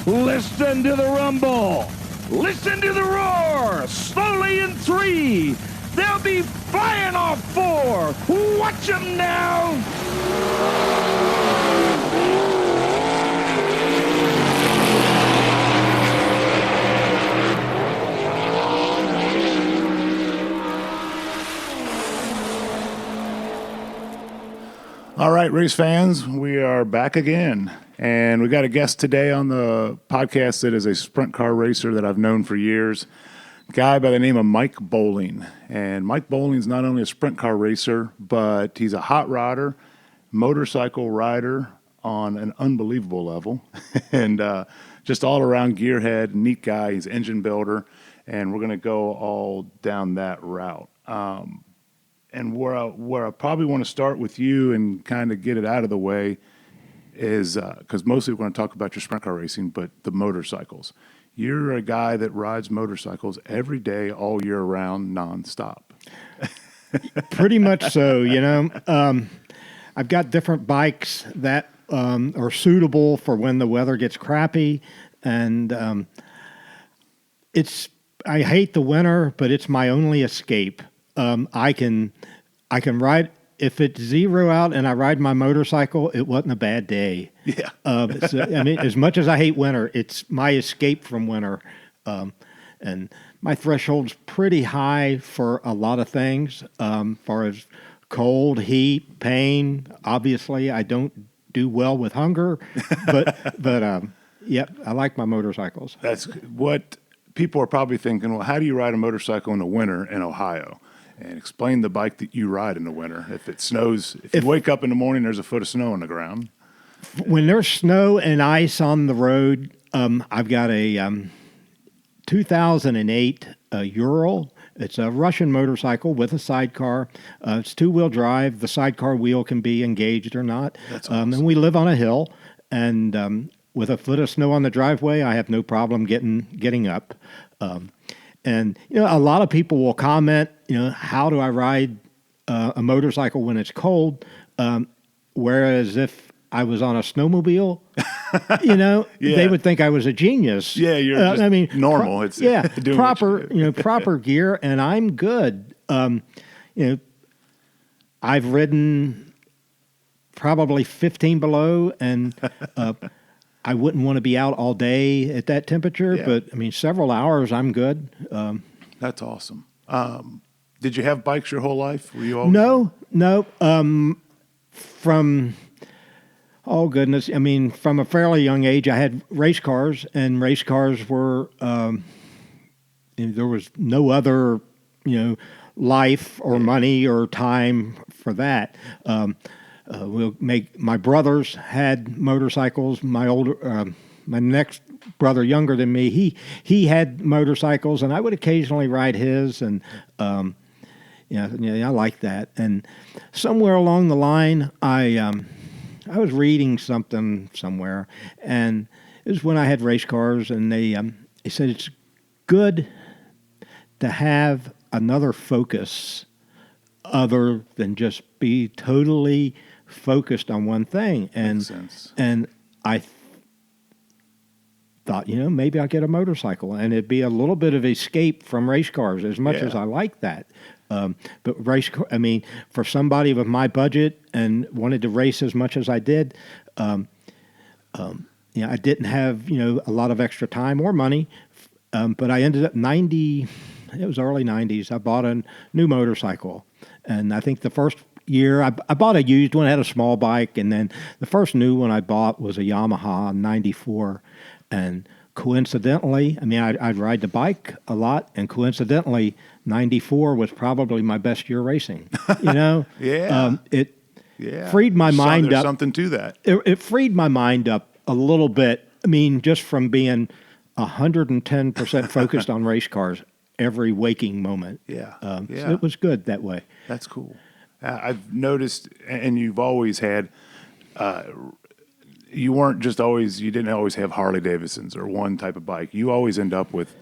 Listen to the rumble. Listen to the roar. Slowly in 3. They'll be flying off 4. Watch them now. All right, race fans, we are back again. And we got a guest today on the podcast that is a sprint car racer that I've known for years, a guy by the name of Mike Bowling. And Mike Bowling is not only a sprint car racer, but he's a hot rodder, motorcycle rider on an unbelievable level, and just all around gearhead, neat guy. He's an engine builder, and we're going to go all down that route. And where I probably want to start with you and kind of get it out of the way is because mostly we're going to talk about your sprint car racing, but the motorcycles. You're a guy that rides motorcycles every day, all year round, nonstop. Pretty much so, you know. I've got different bikes that are suitable for when the weather gets crappy, and I hate the winter, but it's my only escape. I can ride. If it's 0 out and I ride my motorcycle, it wasn't a bad day. Yeah. I mean, as much as I hate winter, it's my escape from winter. And my threshold's pretty high for a lot of things, far as cold, heat, pain. Obviously, I don't do well with hunger, but yep, I like my motorcycles. That's what people are probably thinking. Well, how do you ride a motorcycle in the winter in Ohio? And explain the bike that you ride in the winter. If it snows, if you wake up in the morning, there's a foot of snow on the ground. When there's snow and ice on the road, I've got a 2008 Ural. It's a Russian motorcycle with a sidecar. It's 2-wheel drive. The sidecar wheel can be engaged or not. That's awesome. And we live on a hill, and with a foot of snow on the driveway, I have no problem getting up. And, you know, a lot of people will comment, you know, how do I ride a motorcycle when it's cold? Whereas if I was on a snowmobile, you know, they would think I was a genius. Yeah, you're just normal. It's proper gear, and I'm good. You know, I've ridden probably 15 below, and I wouldn't want to be out all day at that temperature, but I mean, several hours, I'm good. That's awesome. Did you have bikes your whole life? Were you always... No. From a fairly young age, I had race cars, and race cars were, there was no other, you know, life or money or time for that. My brothers had motorcycles. My next brother, younger than me, he had motorcycles, and I would occasionally ride his, and I like that. And somewhere along the line, I was reading something somewhere, and it was when I had race cars, and they said it's good to have another focus other than just be totally focused on one thing. And Makes sense. And I thought, you know, maybe I'll get a motorcycle, and it'd be a little bit of escape from race cars, as much as I like that. But for somebody with my budget and wanted to race as much as I did, I didn't have, you know, a lot of extra time or money, but I ended up it was early 90s, I bought a new motorcycle. And I think the first year, I bought a used one, I had a small bike, and then the first new one I bought was a Yamaha 94. And coincidentally, I'd ride the bike a lot, and coincidentally, 94 was probably my best year racing. You know? It freed my mind up. There's something to that. It freed my mind up a little bit. I mean, just from being 110% focused on race cars every waking moment. So it was good that way. That's cool. I've noticed, and you've always had, you didn't always have Harley Davidsons or one type of bike. You always end up with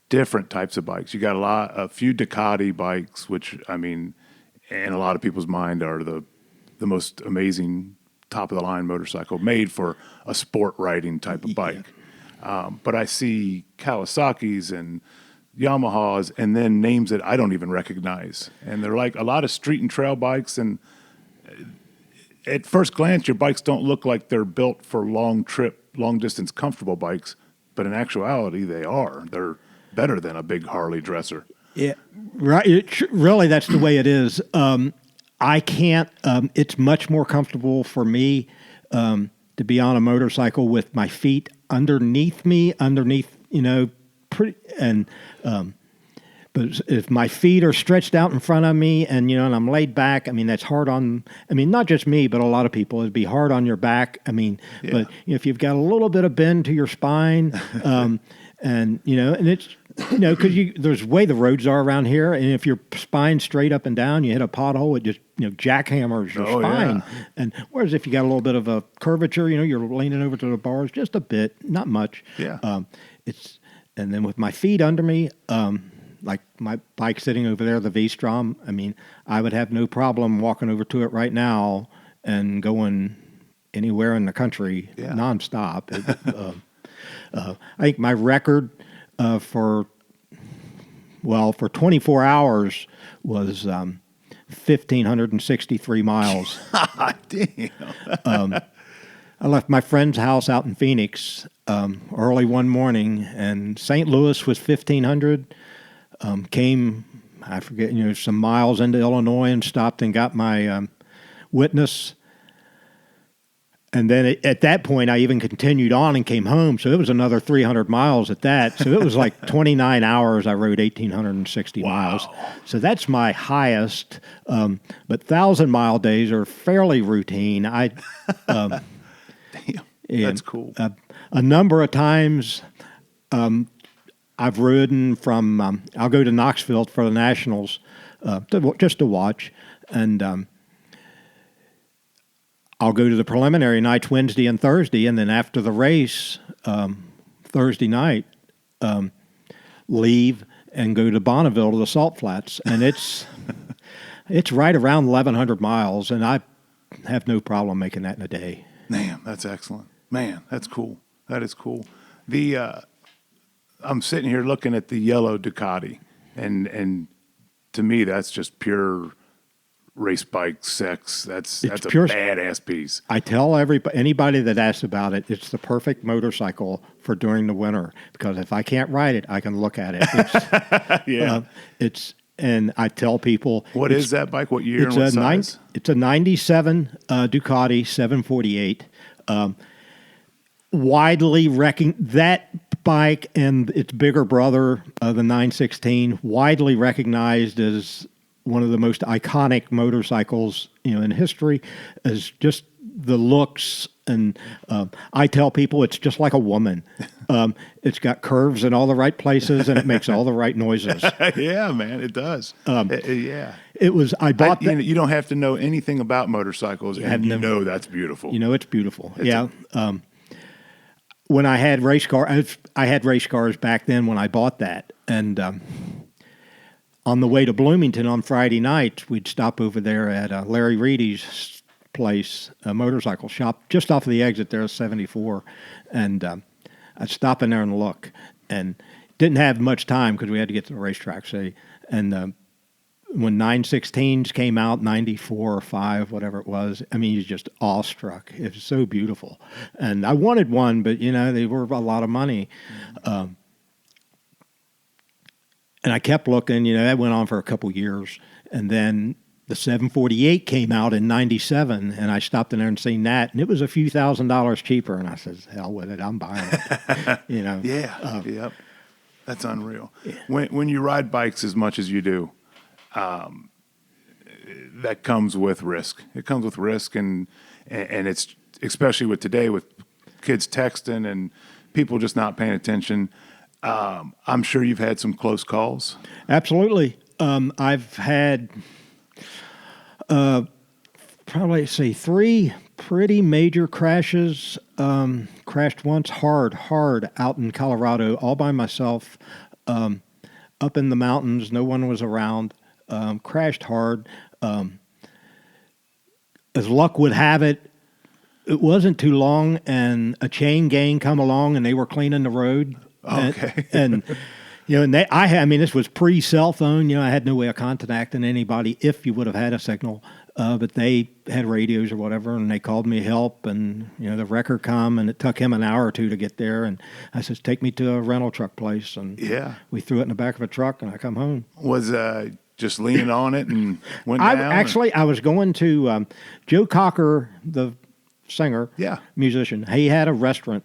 different types of bikes. You got a few Ducati bikes, which, I mean, in a lot of people's mind are the most amazing top of the line motorcycle made for a sport riding type of bike. But I see Kawasaki's and Yamahas, and then names that I don't even recognize. And they're like a lot of street and trail bikes. And at first glance, your bikes don't look like they're built for long distance, comfortable bikes. But in actuality, they are. They're better than a big Harley dresser. Yeah, right. Really, that's the way it is. I can't. It's much more comfortable for me to be on a motorcycle with my feet underneath me, but if my feet are stretched out in front of me and I'm laid back, that's hard on, not just me, but a lot of people, it'd be hard on your back. But if you've got a little bit of bend to your spine, and it's, because there's the way the roads are around here, and if your spine's straight up and down, you hit a pothole, it just jackhammers your spine. Yeah. And whereas if you got a little bit of a curvature, you're leaning over to the bars just a bit, not much. Yeah. And then with my feet under me, like my bike sitting over there, the V-Strom, I would have no problem walking over to it right now and going anywhere in the country nonstop. I think my record for 24 hours was 1,563 miles. Damn. I left my friend's house out in Phoenix early one morning, and St. Louis was 1,500. Came, I forget, some miles into Illinois and stopped and got my witness. And then at that point, I even continued on and came home. So it was another 300 miles at that. So it was like 29 hours. I rode 1,860 miles. So that's my highest. But 1,000-mile days are fairly routine. Damn, that's cool. A number of times, I've ridden from. I'll go to Knoxville for the Nationals, just to watch, and I'll go to the preliminary nights Wednesday and Thursday, and then after the race, Thursday night, leave and go to Bonneville to the Salt Flats, and it's right around 1,100 miles, and I have no problem making that in a day. Man, that's excellent. Man, that's cool. That is cool. I'm sitting here looking at the yellow Ducati, and to me, that's just pure race bike sex. That's a pure badass piece. I tell anybody that asks about it, it's the perfect motorcycle for during the winter, because if I can't ride it, I can look at it. And I tell people, what is that bike? What year and what size? It's a 97 Ducati 748. Widely that bike and its bigger brother, the 916, widely recognized as one of the most iconic motorcycles, in history, as just the looks. And I tell people it's just like a woman. It's got curves in all the right places, and it makes all the right noises. Yeah, man, it does. Yeah. It was. I bought that. You don't have to know anything about motorcycles, and that's beautiful. It's beautiful. When I had race cars, I had race cars back then when I bought that, and on the way to Bloomington on Friday night, we'd stop over there at Larry Reedy's place, a motorcycle shop, just off of the exit there, 74, and I'd stop in there and look, and didn't have much time because we had to get to the racetrack, and when 916s came out, 94 or 5, whatever it was, you're just awestruck. It was so beautiful. And I wanted one, but, they were a lot of money. And I kept looking, that went on for a couple years. And then the 748 came out in 97, and I stopped in there and seen that, and it was a few $1,000s cheaper. And I said, hell with it, I'm buying it. Yeah, yep. That's unreal. Yeah. When you ride bikes as much as you do, that comes with risk. It comes with risk, and it's especially with today with kids texting and people just not paying attention. I'm sure you've had some close calls. Absolutely. I've had probably 3 pretty major crashes. Crashed once hard out in Colorado, all by myself, up in the mountains. No one was around. Crashed hard. As luck would have it, it wasn't too long, and a chain gang come along, and they were cleaning the road. Okay. And and I mean, this was pre-cell phone. I had no way of contacting anybody if you would have had a signal. But they had radios or whatever, and they called me help, and the wrecker come, and it took him an hour or two to get there, and I said, take me to a rental truck place, and we threw it in the back of a truck, and I come home. Was just leaning on it and went down? I was going to Joe Cocker, the singer, musician. He had a restaurant,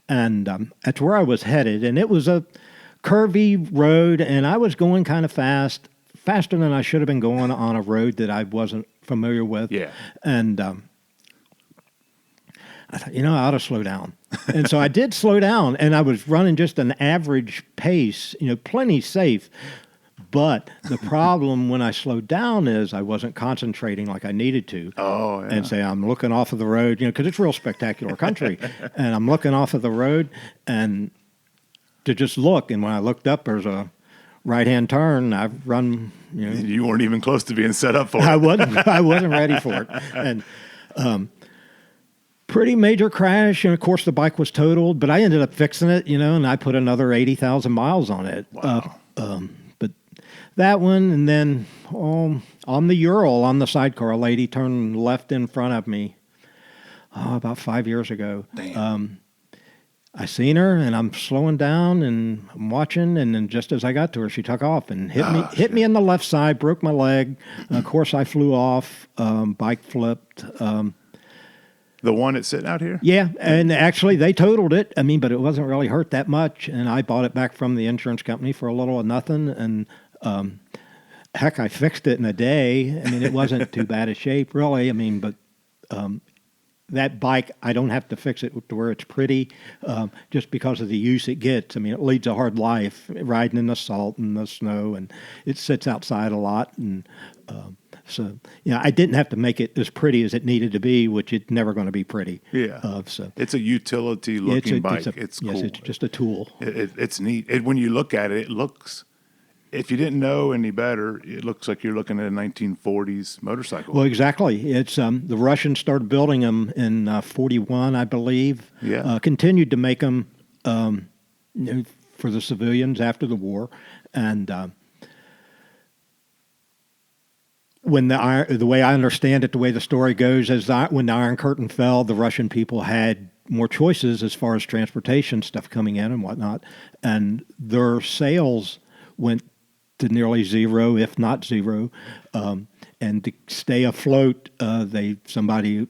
and that's where I was headed, and it was a curvy road, and I was going kind of faster than I should have been going on a road that I wasn't familiar with. Yeah. And I thought, I ought to slow down. And so I did slow down, and I was running just an average pace, plenty safe. But the problem when I slowed down is I wasn't concentrating like I needed to. Oh, yeah. And say, I'm looking off of the road, because it's real spectacular country. And I'm looking off of the road and to just look. And when I looked up, there's a right-hand turn. I've run, You weren't even close to being set up for it. I wasn't ready for it. And pretty major crash. And of course the bike was totaled, but I ended up fixing it, and I put another 80,000 miles on it. Wow. But that one, and then on the Ural, on the sidecar, a lady turned left in front of me about 5 years ago. Damn. I seen her, and I'm slowing down, and I'm watching, and then just as I got to her, she took off and hit me in the left side, broke my leg. Of course, I flew off, bike flipped. The one that's sitting out here? Yeah, and actually they totaled it. I mean, but it wasn't really hurt that much, and I bought it back from the insurance company for a little of nothing, and heck, I fixed it in a day. I mean, it wasn't too bad a shape, really. I mean, but that bike, I don't have to fix it to where it's pretty, just because of the use it gets. I mean, it leads a hard life, riding in the salt and the snow, and it sits outside a lot. And so, I didn't have to make it as pretty as it needed to be, which it's never going to be pretty. Yeah. It's a utility-looking bike. It's cool. Yes, it's just a tool. It's neat. When you look at it, it looks... If you didn't know any better, it looks like you're looking at a 1940s motorcycle. Well, exactly. It's the Russians started building them in 41, I believe. Yeah. Continued to make them for the civilians after the war, and when the way I understand it, the way the story goes, is that when the Iron Curtain fell, the Russian people had more choices as far as transportation stuff coming in and whatnot, and their sales went to nearly zero, if not zero. And to stay afloat, somebody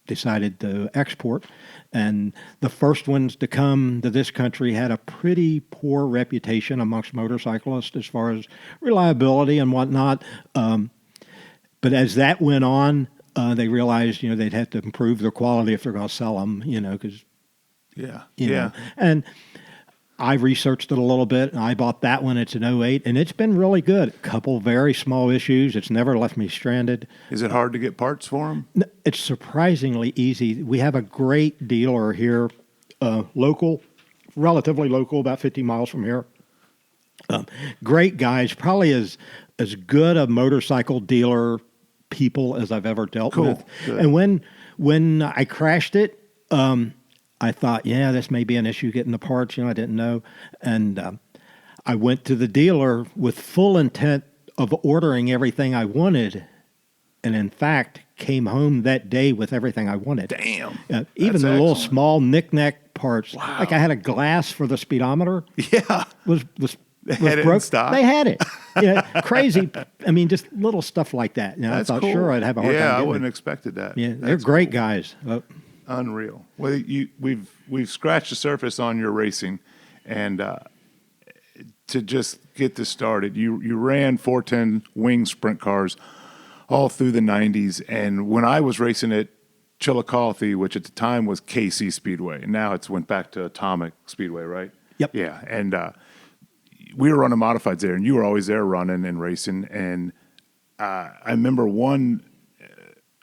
decided to export. And the first ones to come to this country had a pretty poor reputation amongst motorcyclists as far as reliability and whatnot. But as that went on, they realized, they'd have to improve their quality if they're going to sell them, because... Yeah. And I researched it a little bit, and I bought that one. It's an 08, and it's been really good. A couple very small issues. It's never left me stranded. Is it hard to get parts for them? It's surprisingly easy. We have a great dealer here, local, relatively local, about 50 miles from here. Great guys, probably as good a motorcycle dealer people as I've ever dealt with. Good. And when I crashed it, I thought, this may be an issue getting the parts. I didn't know. And I went to the dealer with full intent of ordering everything I wanted. And in fact, came home that day with everything I wanted. Damn. Even the little small knick-knack parts. Wow. Like I had a glass for the speedometer. Yeah. Was broke. In stock. They had it. Crazy. I mean, just little stuff like that. I thought, cool. Sure, I'd have a hard time. Yeah, I wouldn't have expected that. Yeah, they're great guys. Unreal. Well, we've scratched the surface on your racing, and to just get this started, you ran 410 wing sprint cars all through the 90s, and when I was racing at Chillicothe, which at the time was KC Speedway, and now it's went back to Atomic Speedway, right? Yep. Yeah, and we were running modifieds there, and you were always there running and racing, and I remember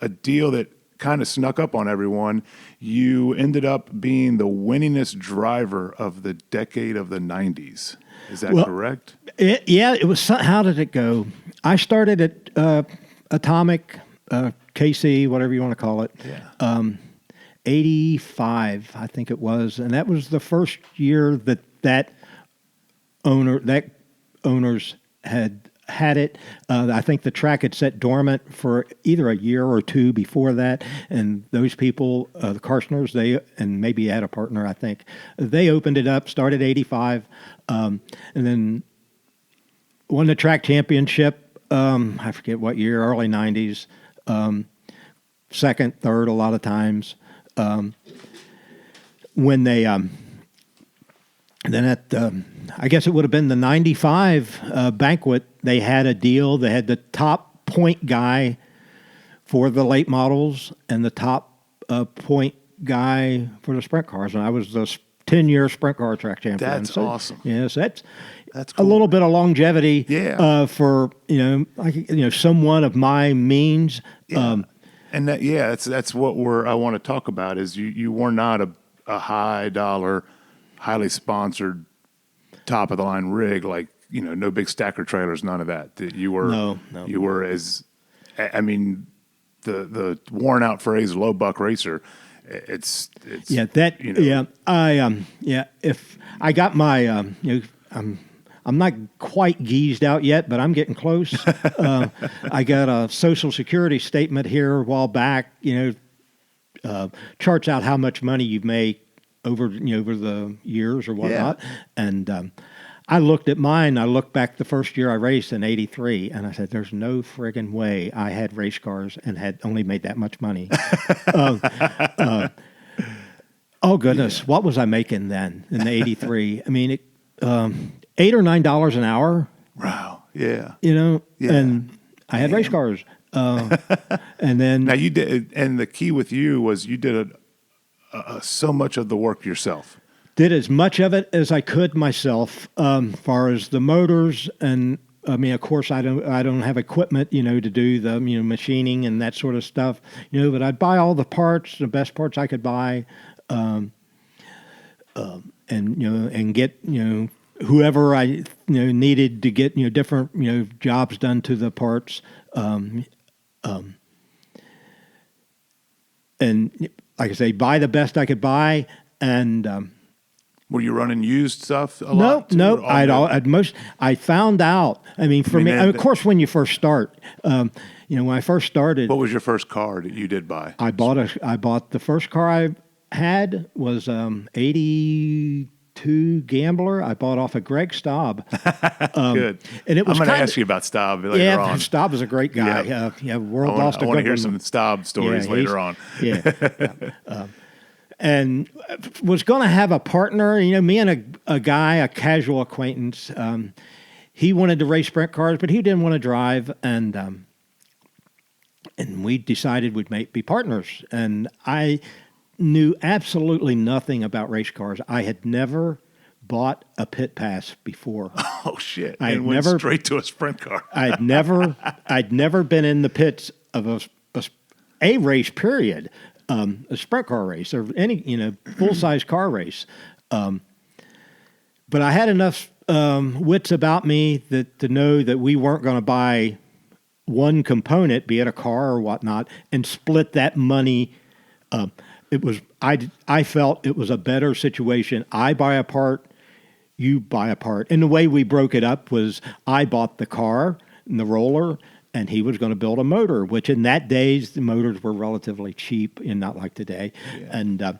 a deal that kind of snuck up on everyone. You ended up being the winningest driver of the decade of the 90s. Is that correct? It was. How did it go? I started at Atomic KC, whatever you want to call it. Yeah. 85, I think it was, and that was the first year that owners had it. I think the track had sat dormant for either a year or two before that, and those people, the Karstners, and maybe had a partner, I think, they opened it up, started 85, and then won the track championship, I forget what year, early 90s, second, third a lot of times. When they, then at, I guess it would have been the 95 banquet, they had a deal. They had the top point guy for the late models and the top point guy for the sprint cars. And I was the 10-year sprint car track champion. That's awesome. Yes, that's cool. A little bit of longevity. Yeah. For someone of my means. Yeah. And that's what I want to talk about is you were not a high dollar, highly sponsored, top of the line rig, like, no big stacker trailers, none of that. You were no. You were the worn out phrase low buck racer. It's if I got my I'm not quite geezed out yet, but I'm getting close. I got a Social Security statement here a while back, charts out how much money you make over the years or whatnot. Yeah. And I looked at mine. I looked back the first year I raced in '83, and I said, "There's no friggin' way I had race cars and had only made that much money." Oh goodness, what was I making then in the '83? I mean, $8 or $9 an hour. Wow. Yeah. And I had race cars. And then now you did, and the key with you was you did so much of the work yourself. Did as much of it as I could myself, far as the motors, and I mean, of course, I don't have equipment, to do the machining and that sort of stuff, But I'd buy all the parts, the best parts I could buy, and get whoever I needed to get different jobs done to the parts, and like I say, buy the best I could buy, and. Were you running used stuff a lot? No. I found out. I mean, for me, of course, when you first start, when I first started. What was your first car that you did buy? I bought the first car I had was 82 Gambler. I bought off of Greg Staub. Good. And it was I'm going to ask you about Staub later on. Staub is a great guy. Yeah. World I lost a good want to hear one. some Staub stories later on. Yeah. And was going to have a partner, me and a guy, a casual acquaintance. He wanted to race sprint cars, but he didn't want to drive, and we decided we'd be partners. And I knew absolutely nothing about race cars. I had never bought a pit pass before. Oh shit! And went straight to a sprint car. I'd never been in the pits of a race. Period. A sprint car race or any, full-size car race. But I had enough wits about me to know that we weren't going to buy one component, be it a car or whatnot, and split that money. I felt it was a better situation. I buy a part, you buy a part. And the way we broke it up was I bought the car and the roller, and he was going to build a motor, which in that days, the motors were relatively cheap and not like today. Yeah. And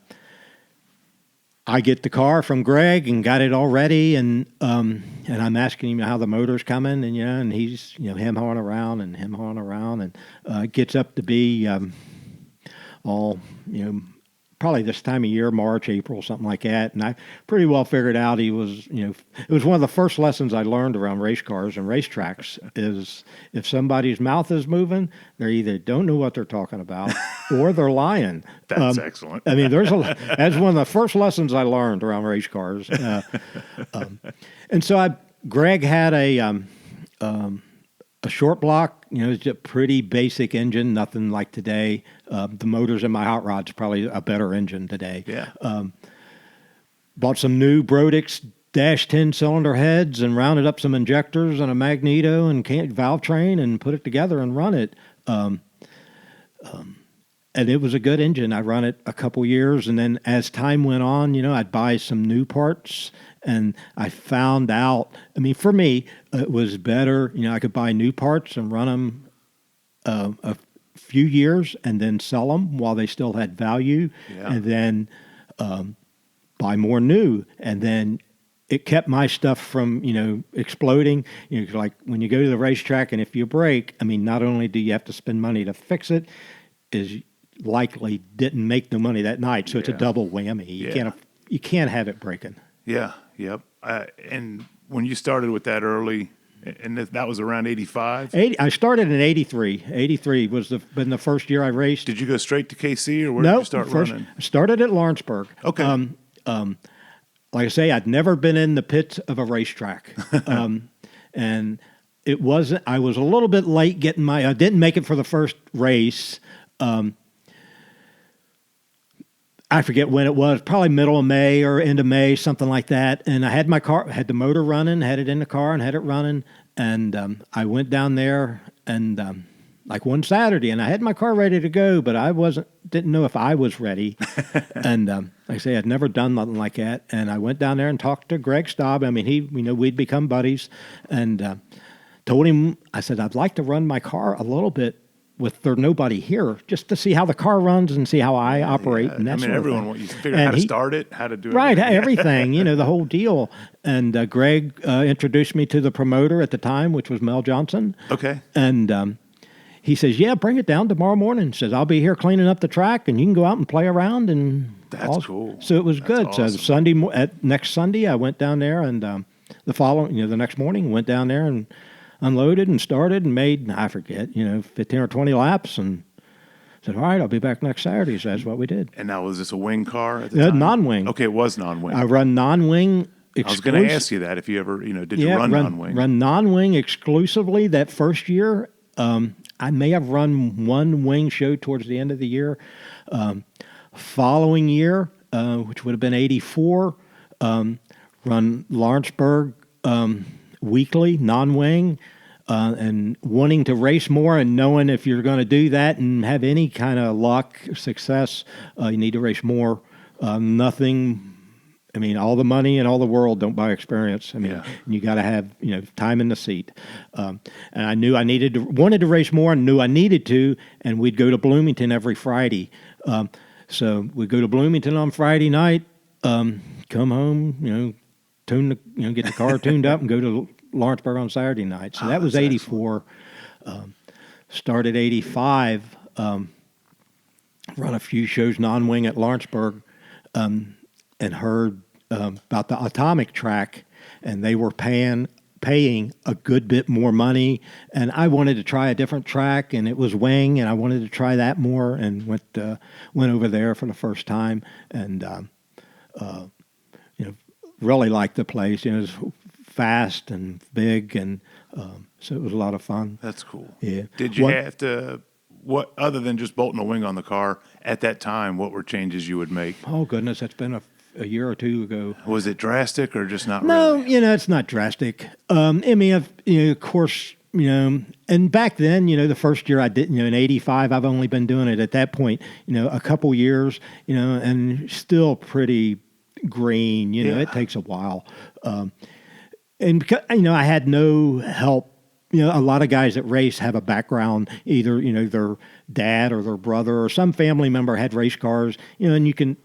I get the car from Greg and got it all ready, and I'm asking him how the motor's coming, and he's hem-hawing around, and it gets up to be all probably this time of year, March, April, something like that. And I pretty well figured out he was, it was one of the first lessons I learned around race cars and racetracks is if somebody's mouth is moving, they either don't know what they're talking about or they're lying. That's excellent. I mean, that's one of the first lessons I learned around race cars. And so Greg had a short block, it's a pretty basic engine, nothing like today. The motors in my hot rod's probably a better engine today. Yeah. Bought some new Brodix dash 10 cylinder heads and rounded up some injectors and a magneto and valve train and put it together and run it. and it was a good engine. I run it a couple years, and then as time went on, I'd buy some new parts, and I found out. I mean, for me, it was better. I could buy new parts and run them a few years, and then sell them while they still had value, and then buy more new, and then it kept my stuff from, exploding. Like when you go to the racetrack and if you break, I mean, not only do you have to spend money to fix it, is likely didn't make the money that night. So it's a double whammy. You can't have it breaking. Yeah. Yep. And when you started with that early, and that was around 85? I started in 83. 83 was been the first year I raced. Did you go straight to KC, or where did you start running? I started at Lawrenceburg. Okay. Like I say, I'd never been in the pits of a racetrack. And it wasn't, I was a little bit late getting I didn't make it for the first race. I forget when it was, probably middle of May or end of May, something like that. And I had my car, had the motor running, had it in the car and had it running. And I went down there and like one Saturday, and I had my car ready to go, but I didn't know if I was ready. And like I say, I'd never done nothing like that. And I went down there and talked to Greg Staub. I mean, we'd become buddies, and told him, I said, I'd like to run my car a little bit with there nobody here, just to see how the car runs and see how I operate. And that's everyone wants you to figure out how to start it, how to do it. Right, everything, the whole deal. And Greg introduced me to the promoter at the time, which was Mel Johnson. Okay. And he says, yeah, bring it down tomorrow morning. He says, I'll be here cleaning up the track, and you can go out and play around. And that's cool. So it was good. Awesome. So next Sunday, I went down there, and the next morning, went down there and unloaded and started and made, I forget, 15 or 20 laps, and said, all right, I'll be back next Saturday. So that's what we did. And now, was this a wing car at the time? Non-wing. Okay, it was non-wing. I run non-wing. I was going to ask you that, if you ever, did you run non-wing? Run non-wing exclusively that first year. I may have run one wing show towards the end of the year. Following year, which would have been 84, run Lawrenceburg weekly, non-wing, and wanting to race more and knowing if you're going to do that and have any kind of luck, success, you need to race more. Nothing... I mean, all the money in all the world don't buy experience. I mean, you got to have, time in the seat. And I knew I wanted to race more, and knew I needed to, and we'd go to Bloomington every Friday. So we'd go to Bloomington on Friday night, come home, get the car tuned up and go to Lawrenceburg on Saturday night. So that was 84. Started 85, run a few shows non-wing at Lawrenceburg, and heard about the atomic track, and they were paying a good bit more money, and I wanted to try a different track, and it was wing, and I wanted to try that more, and went over there for the first time, and really liked the place. It was fast and big, and so it was a lot of fun. That's cool. Yeah. Did you have to? What, other than just bolting a wing on the car at that time, what were changes you would make? Oh goodness, that's been a year or two ago. Was it drastic or just not No, really? it's not drastic. I mean, of course, and back then, the first year I did, in 85, I've only been doing it at that point, a couple years, and still pretty green, it takes a while. And because, I had no help. A lot of guys that race have a background, either, their dad or their brother or some family member had race cars, and you can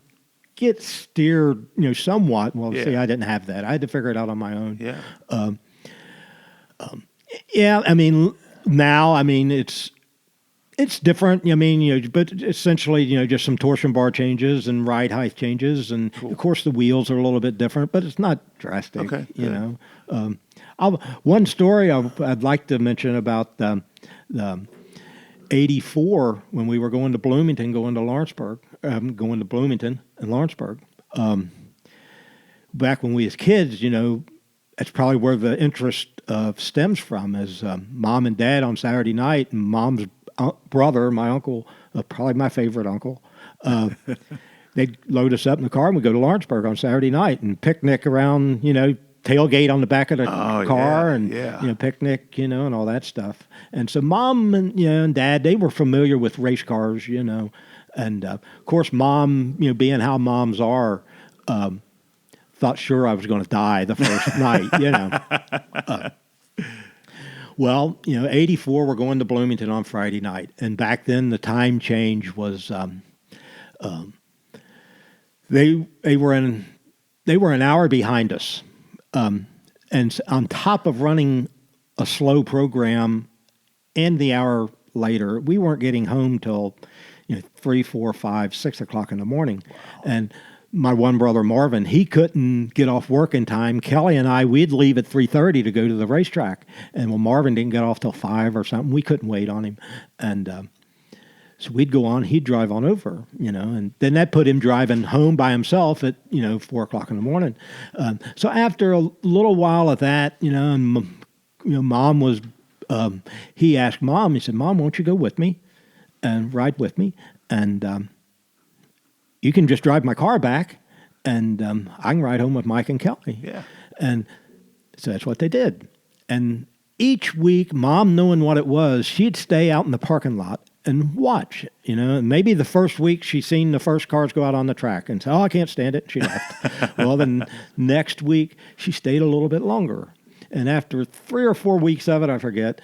get steered, somewhat. Well, see, I didn't have that. I had to figure it out on my own. Yeah. I mean, now, it's different. But essentially, just some torsion bar changes and ride height changes, and of course the wheels are a little bit different, but it's not drastic. Okay. One story I'd like to mention about the 84 when we were going to Bloomington, going to Lawrenceburg, going to Bloomington and Lawrenceburg. Back when we was kids, that's probably where the interest stems from. Is mom and dad on Saturday night, and mom's brother, my uncle, probably my favorite uncle. They'd load us up in the car and we'd go to Lawrenceburg on Saturday night and picnic around, tailgate on the back of the car and picnic, and all that stuff. And so Mom and Dad, they were familiar with race cars, and of course Mom, being how moms are, thought sure I was going to die the first night, Well, 84, we're going to Bloomington on Friday night. And back then the time change was, they were an hour behind us. And on top of running a slow program and the hour later, we weren't getting home till 3, 4, 5, 6 o'clock in the morning. Wow. And my one brother, Marvin, he couldn't get off work in time. Kelly and I, we'd leave at 3:30 to go to the racetrack. And when Marvin didn't get off till 5 or something, we couldn't wait on him. And so we'd go on, he'd drive on over, and then that put him driving home by himself at, 4 o'clock in the morning. So after a little while of that, and, Mom was, he asked Mom, he said, Mom, won't you go with me and ride with me? And you can just drive my car back, and I can ride home with Mike and Kelly. Yeah. And so that's what they did. And each week, Mom, knowing what it was, she'd stay out in the parking lot and watch, Maybe the first week she seen the first cars go out on the track and said, oh, I can't stand it. And she left. Well, then next week, she stayed a little bit longer. And after 3 or 4 weeks of it, I forget,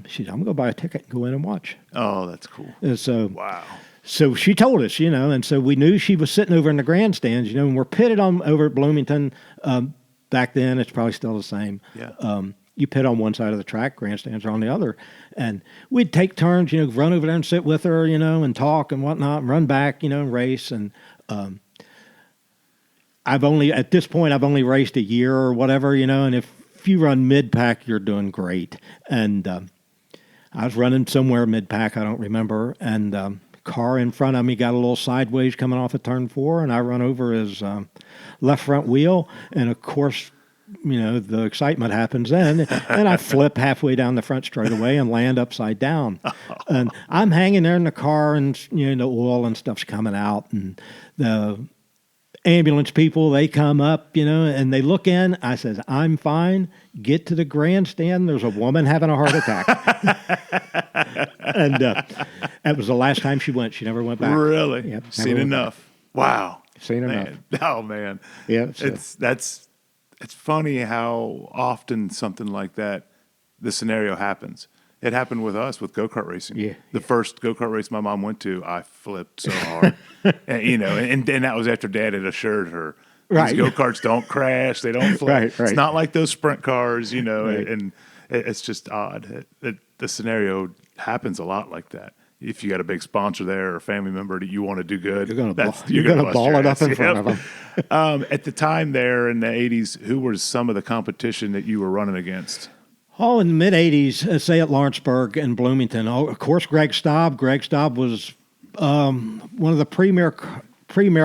she said, I'm going to go buy a ticket and go in and watch. Oh, that's cool. And so, wow. So she told us, and so we knew she was sitting over in the grandstands, and we're pitted on over at Bloomington. Back then, it's probably still the same. Yeah. You pit on one side of the track, grandstands are on the other. And we'd take turns, run over there and sit with her, and talk and whatnot, and run back, and race. And at this point, I've only raced a year or whatever, and if you run mid-pack, you're doing great. And I was running somewhere mid-pack, I don't remember, and car in front of me got a little sideways coming off of turn 4, and I run over his left front wheel, and of course, the excitement happens then, and I flip halfway down the front straightaway and land upside down. And I'm hanging there in the car, and the oil and stuff's coming out, and the ambulance people, they come up, and they look in. I says, I'm fine. Get to the grandstand. There's a woman having a heart attack. And that was the last time she went. She never went back. Really? Yep, Seen enough. Wow. Seen enough. Oh, man. Yeah. It's funny how often something like that, the scenario happens. It happened with us with go-kart racing. Yeah. The first go-kart race my mom went to, I flipped so hard. and that was after Dad had assured her, right. These go-karts don't crash, they don't flip. Right. It's not like those sprint cars, right. And it's just odd. The scenario happens a lot like that. If you got a big sponsor there or a family member that you want to do good, you're going to ball it up in front of them. At the time there in the 80s, who was some of the competition that you were running against? Oh, in the mid-'80s, say at Lawrenceburg and Bloomington. Oh, of course, Greg Staub. Greg Staub was one of the premier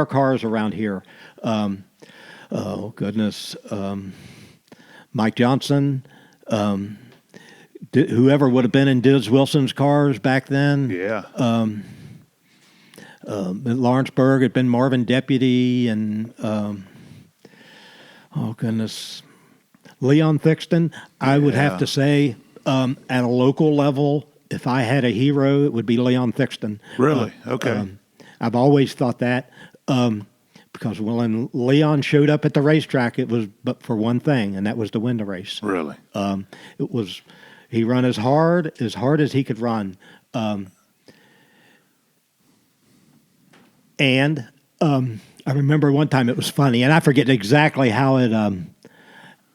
cars around here. Oh, goodness. Mike Johnson. Whoever would have been in Diz Wilson's cars back then. Yeah. At Lawrenceburg, it had been Marvin Deputy and, oh, goodness, Leon Thixton. I would have to say, at a local level, if I had a hero, it would be Leon Thixton. Really? Okay. I've always thought that because when Leon showed up at the racetrack, it was but for one thing, and that was to win the race. Really? It was he run as hard as he could run. And I remember one time it was funny, and I forget exactly how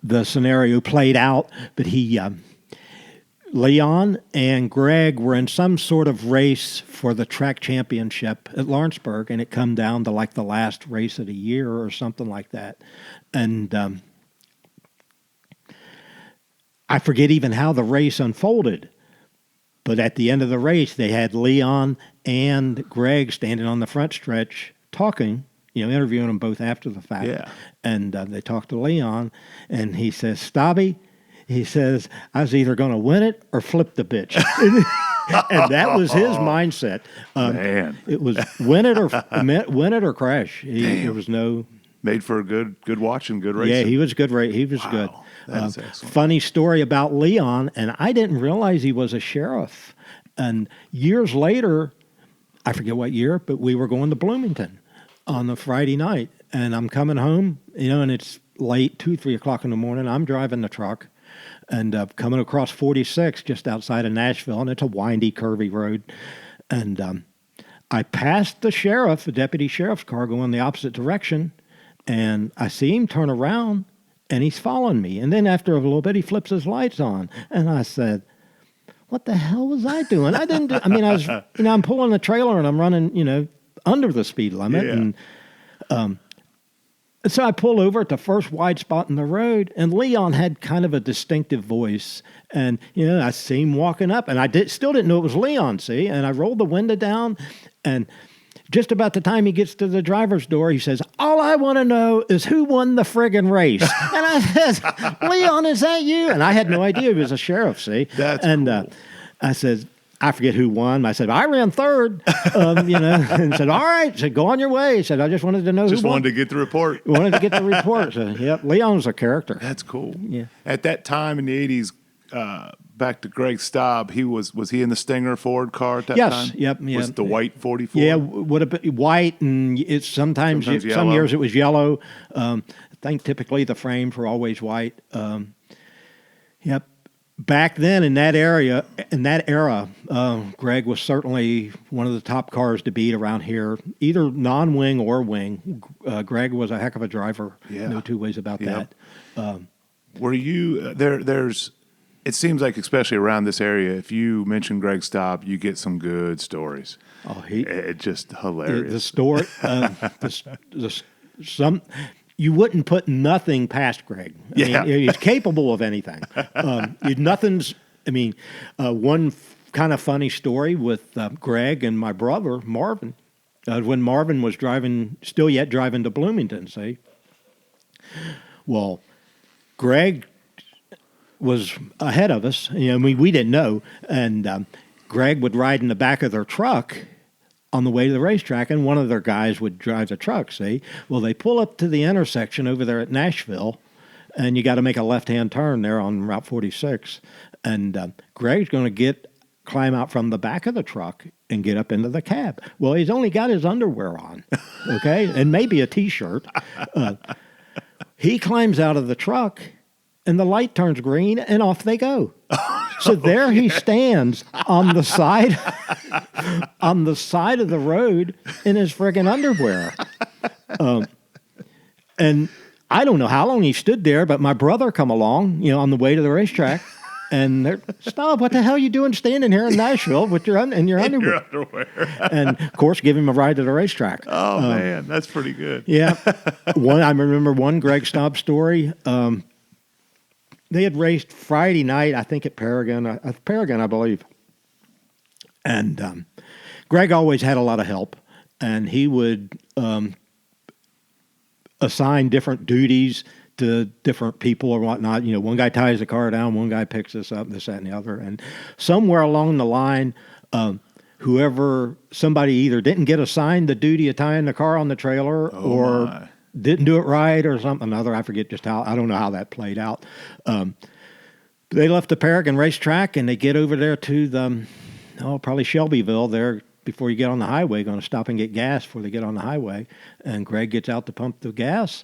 the scenario played out, but Leon and Greg were in some sort of race for the track championship at Lawrenceburg, and it come down to like the last race of the year or something like that. And I forget even how the race unfolded, but at the end of the race, they had Leon and Greg standing on the front stretch talking, interviewing them both after the fact. Yeah. And they talked to Leon, and he says, Stabby, he says, I was either going to win it or flip the bitch. And that was his mindset. Man. It was win it or crash. There was no Made for a good watching, good racing. Yeah, he was good. He was Wow, good. that is excellent. Funny story about Leon, and I didn't realize he was a sheriff. And years later, I forget what year, but we were going to Bloomington on a Friday night, and I'm coming home, and it's late, 2, 3 o'clock in the morning. I'm driving the truck and coming across 46 just outside of Nashville, and it's a windy, curvy road. And I passed the deputy sheriff's car going the opposite direction, and I see him turn around, and he's following me. And then after a little bit, he flips his lights on, and I said, "What the hell was I doing? I didn't. I was, I'm pulling a trailer and I'm running, under the speed limit." Yeah. And so I pull over at the first wide spot in the road, and Leon had kind of a distinctive voice. And, I see him walking up, and I still didn't know it was Leon, see? And I rolled the window down, and just about the time he gets to the driver's door, he says, "All I want to know is who won the friggin' race." And I says, "Leon, is that you?" And I had no idea he was a sheriff, see? That's cool. I said, I forget who won. I said, "I ran third," and said, "All right." Said, "Go on your way." He said, "I just wanted to know who won." Just wanted to get the report. Wanted to get the report. So, yep, Leon's a character. That's cool. Yeah. At that time in the 80s, back to Greg Staub, was he in the Stinger Ford car at that time? Yes, yep. Was it the white 44? Yeah, would have been white, and it's sometimes some yellow. years it was yellow. I think typically the frames were always white. Yep. Back then in that era, Greg was certainly one of the top cars to beat around here, either non-wing or wing. Greg was a heck of a driver. Yeah. No two ways about Yep. that. Were you there's it seems like, especially around this area, if you mention Greg Staub, you get some good stories. Oh, It's just hilarious. the story, you wouldn't put nothing past Greg. I mean, he's capable of anything. One kind of funny story with Greg and my brother, Marvin, when Marvin was driving to Bloomington, see? Well, Greg was ahead of us. We didn't know. And Greg would ride in the back of their truck on the way to the racetrack, and one of their guys would drive the truck, see? Well, they pull up to the intersection over there at Nashville, and you got to make a left-hand turn there on Route 46. And Greg's going to climb out from the back of the truck and get up into the cab. Well, he's only got his underwear on, okay, and maybe a T-shirt. He climbs out of the truck, and the light turns green, and off they go. So there he stands on the side of the road in his friggin' underwear. And I don't know how long he stood there, but my brother come along, on the way to the racetrack, and they're, "Stop, what the hell are you doing standing here in Nashville with your underwear?" And, of course, give him a ride to the racetrack. Oh, man, that's pretty good. Yeah. I remember one Greg Staub story. They had raced Friday night, I think at Paragon, I believe. And Greg always had a lot of help, and he would assign different duties to different people or whatnot. One guy ties the car down, one guy picks this up, this, that, and the other. And somewhere along the line, somebody either didn't get assigned the duty of tying the car on the trailer or didn't do it right or something other. I forget just how. I don't know how that played out. They left the Paragon racetrack, and they get over there to probably Shelbyville there before you get on the highway, going to stop and get gas before they get on the highway. And Greg gets out to pump the gas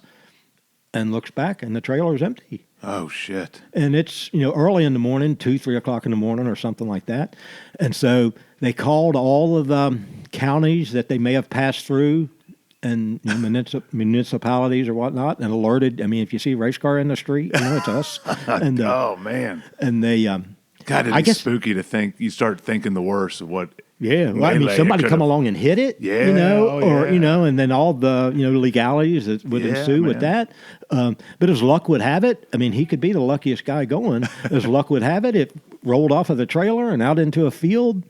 and looks back, and the trailer's empty. Oh, shit. And it's, early in the morning, 2, 3 o'clock in the morning or something like that. And so they called all of the counties that they may have passed through and municipalities or whatnot, and alerted. If you see a race car in the street, it's us. And oh, man. And they, God, it'd be spooky to think. You start thinking the worst of what. Yeah, somebody come along and hit it. Yeah, or and then all the legalities that would ensue with that. But as luck would have it, he could be the luckiest guy going. As luck would have it, it rolled off of the trailer and out into a field.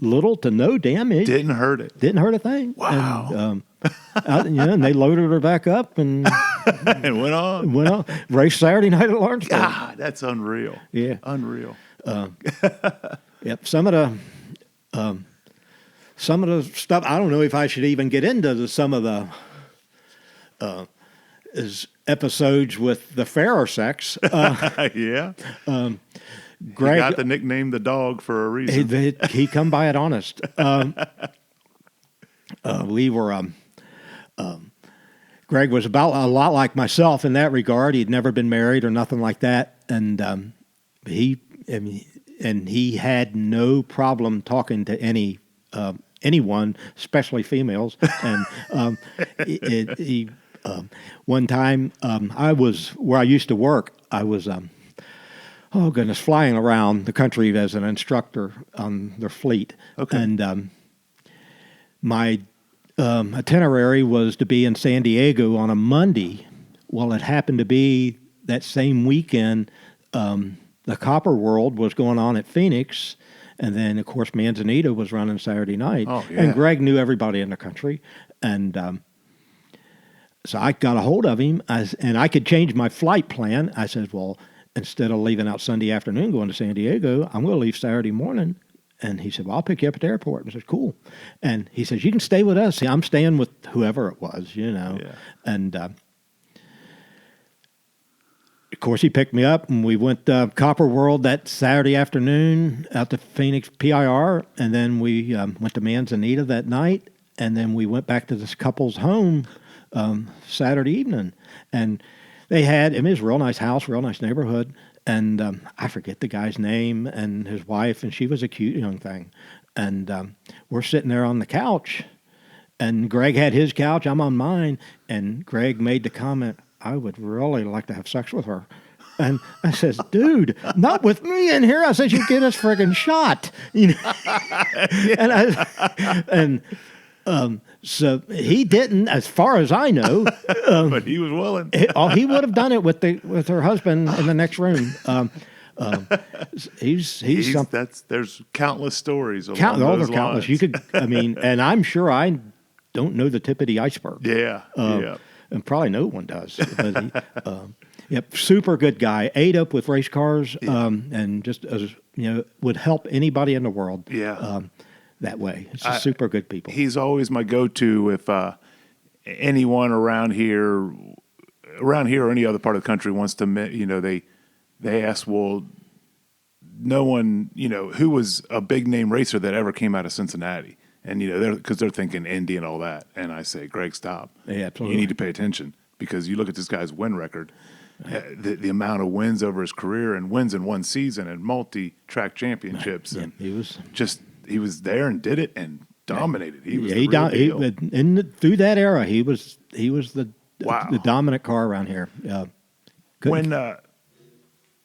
Little to no damage. Didn't hurt it. Didn't hurt a thing. Wow. And, and they loaded her back up and and went on. Raced Saturday night at Lawrenceburg. God, that's unreal. Yeah. Unreal. Yep. Some of the stuff, I don't know if I should even get into some of the his episodes with the fairer sex. Yeah. Greg He got the nickname the dog for a reason. he come by it honest. We were. Greg was about a lot like myself in that regard. He'd never been married or nothing like that, and he had no problem talking to anyone, especially females. And one time, I was where I used to work. I was flying around the country as an instructor on their fleet. Okay. And my itinerary was to be in San Diego on a Monday. Well, it happened to be that same weekend, the Copper World was going on at Phoenix, and then, of course, Manzanita was running Saturday night. Oh, yeah. And Greg knew everybody in the country. And so I got a hold of him, and I could change my flight plan. I said, well, instead of leaving out Sunday afternoon going to San Diego, I'm going to leave Saturday morning. And he said, well, I'll pick you up at the airport. And I said, cool. And he says, you can stay with us. See, I'm staying with whoever it was, Yeah. And of course, he picked me up, and we went to Copper World that Saturday afternoon out to Phoenix PIR. And then we went to Manzanita that night. And then we went back to this couple's home Saturday evening. And it was a real nice house, real nice neighborhood. And I forget the guy's name and his wife, and she was a cute young thing. And we're sitting there on the couch, and Greg had his couch, I'm on mine, and Greg made the comment, I would really like to have sex with her. And I says, dude, not with me in here. I said, you get us friggin' shot. So he didn't, as far as I know. But he was willing. He would have done it with her husband in the next room. He's something. There's countless stories. Those Countless. lines. You could, and I'm sure I don't know the tip of the iceberg. Yeah. And probably no one does. But yep, super good guy. Ate up with race cars, and just would help anybody in the world. Yeah. That way. It's just super good people. He's always my go-to if anyone around here or any other part of the country wants to, they ask, well, no one, who was a big name racer that ever came out of Cincinnati, and because they're thinking Indy and all that, and I say, Greg, stop. Yeah, absolutely. You need to pay attention because you look at this guy's win record, the amount of wins over his career and wins in one season and multi-track championships, and he was there and did it and dominated. He was the real deal. Through that era, he was the dominant car around here. When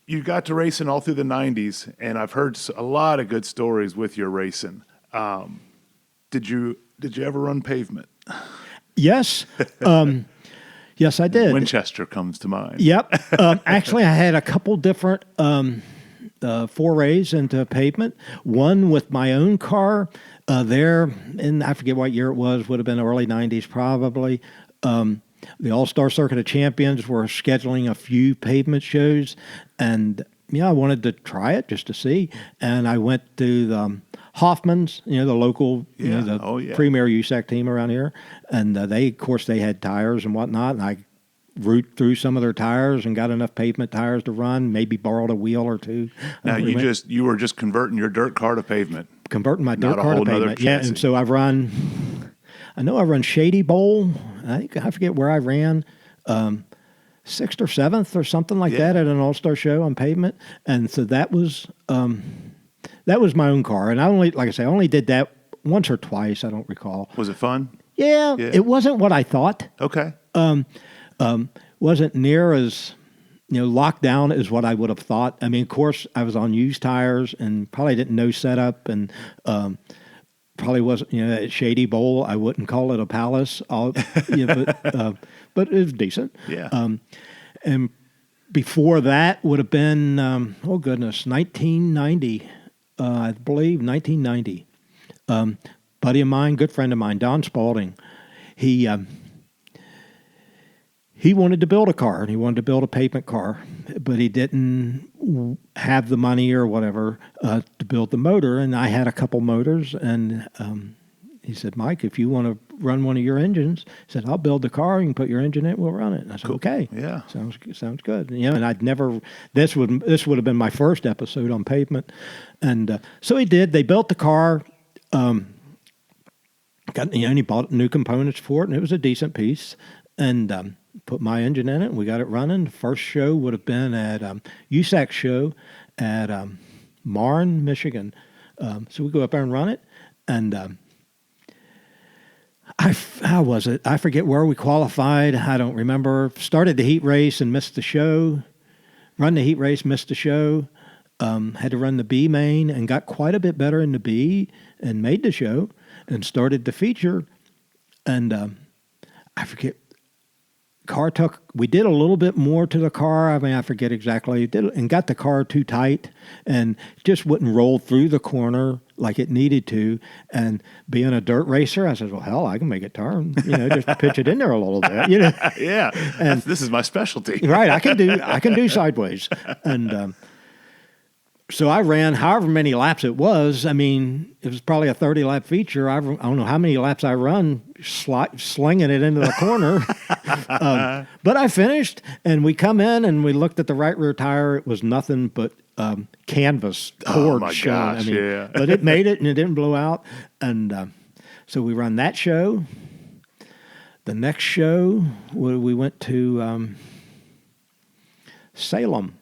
you got to racing all through the 90s, and I've heard a lot of good stories with your racing. Did you ever run pavement? Yes. Yes, I did. Winchester comes to mind. Yep. Actually, I had a couple different forays into pavement. One with my own car there, and I forget what year it was, would have been early 90s probably. The All-Star Circuit of Champions were scheduling a few pavement shows, and I wanted to try it just to see. And I went to the Hoffman's, the local, premier USAC team around here, and they had tires and whatnot, and I root through some of their tires and got enough pavement tires to run, maybe borrowed a wheel or two. Now you were just converting your dirt car to pavement. Converting my dirt car to pavement. Yeah, and so I run Shady Bowl. I forget where I ran, 6th or 7th or something like that at an all-star show on pavement. And so that was my own car. And I only did that once or twice. I don't recall. Was it fun? Yeah. It wasn't what I thought. Okay. Wasn't near as locked down as what I would have thought. I mean, of course, I was on used tires and probably didn't know setup, and probably wasn't at Shady Bowl. I wouldn't call it a palace, but it was decent. Yeah. And before that would have been 1990, I believe 1990. Buddy of mine, good friend of mine, Don Spalding. He wanted to build a car, and he wanted to build a pavement car, but he didn't have the money or whatever to build the motor. And I had a couple motors, and he said, Mike, if you want to run one of your engines, he said, I'll build the car. You can put your engine in it. We'll run it. And I said, Cool. okay. Yeah. Sounds good. And I'd never, this would have been my first episode on pavement. And so he did. They built the car. And he bought new components for it, and it was a decent piece. And put my engine in it, and we got it running. The first show would have been at USAC show at Marne, Michigan. So we go up there and run it, and how was it? I forget where we qualified. I don't remember. Started the heat race and missed the show. Run the heat race, missed the show. Had to run the B main and got quite a bit better in the B and made the show and started the feature. And I forget. We did a little bit more to the car. I mean, I forget exactly. And got the car too tight and just wouldn't roll through the corner like it needed to. And being a dirt racer, I said, well, hell, I can make it turn. Just pitch it in there a little bit. Yeah. And this is my specialty. Right. I can do sideways. And so I ran however many laps it was. I mean, it was probably a 30-lap feature. I don't know how many laps I run slinging it into the corner. But I finished, and we come in, and we looked at the right rear tire. It was nothing but canvas cord showing. Gosh, yeah. But it made it, and it didn't blow out. And so we run that show. The next show, we went to Salem.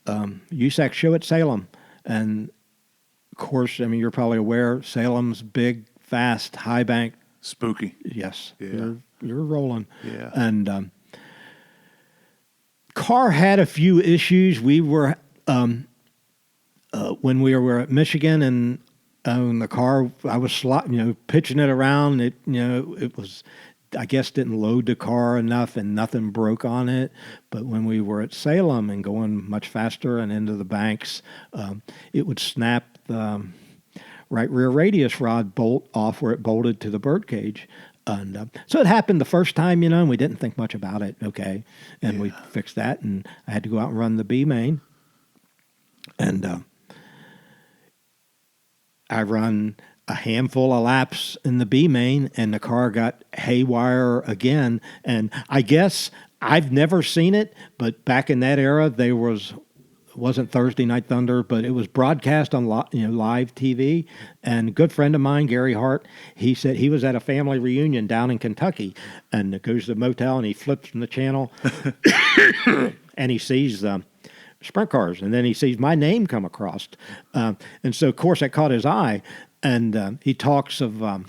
USAC show at Salem. And of course, I mean, you're probably aware, Salem's big, fast, high bank. Spooky. Yes. Yeah. You're rolling. Yeah. And car had a few issues. We were, when we were at Michigan and the car, I was pitching it around. It was, I guess, didn't load the car enough and nothing broke on it. But when we were at Salem and going much faster and into the banks, it would snap the right rear radius rod bolt off where it bolted to the birdcage. And so it happened the first time, and we didn't think much about it. Okay. And we fixed that, and I had to go out and run the B main. And I run a handful of laps in the B main, and the car got haywire again. And I guess I've never seen it, but back in that era, it wasn't Thursday Night Thunder, but it was broadcast on live TV. And a good friend of mine, Gary Hart, he said he was at a family reunion down in Kentucky, and goes to the motel, and he flips from the channel, and he sees sprint cars, and then he sees my name come across. And so, of course, that caught his eye. And he talks of the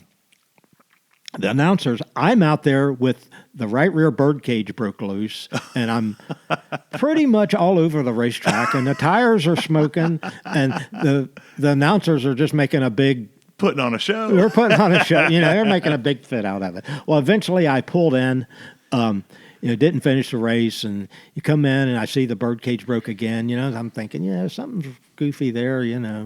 announcers. I'm out there with the right rear bird cage broke loose, and I'm pretty much all over the racetrack, and the tires are smoking, and the announcers are just making a big... Putting on a show. They're putting on a show. They're making a big fit out of it. Well, eventually I pulled in, didn't finish the race, and you come in, and I see the bird cage broke again. I'm thinking, something's goofy there, Yeah.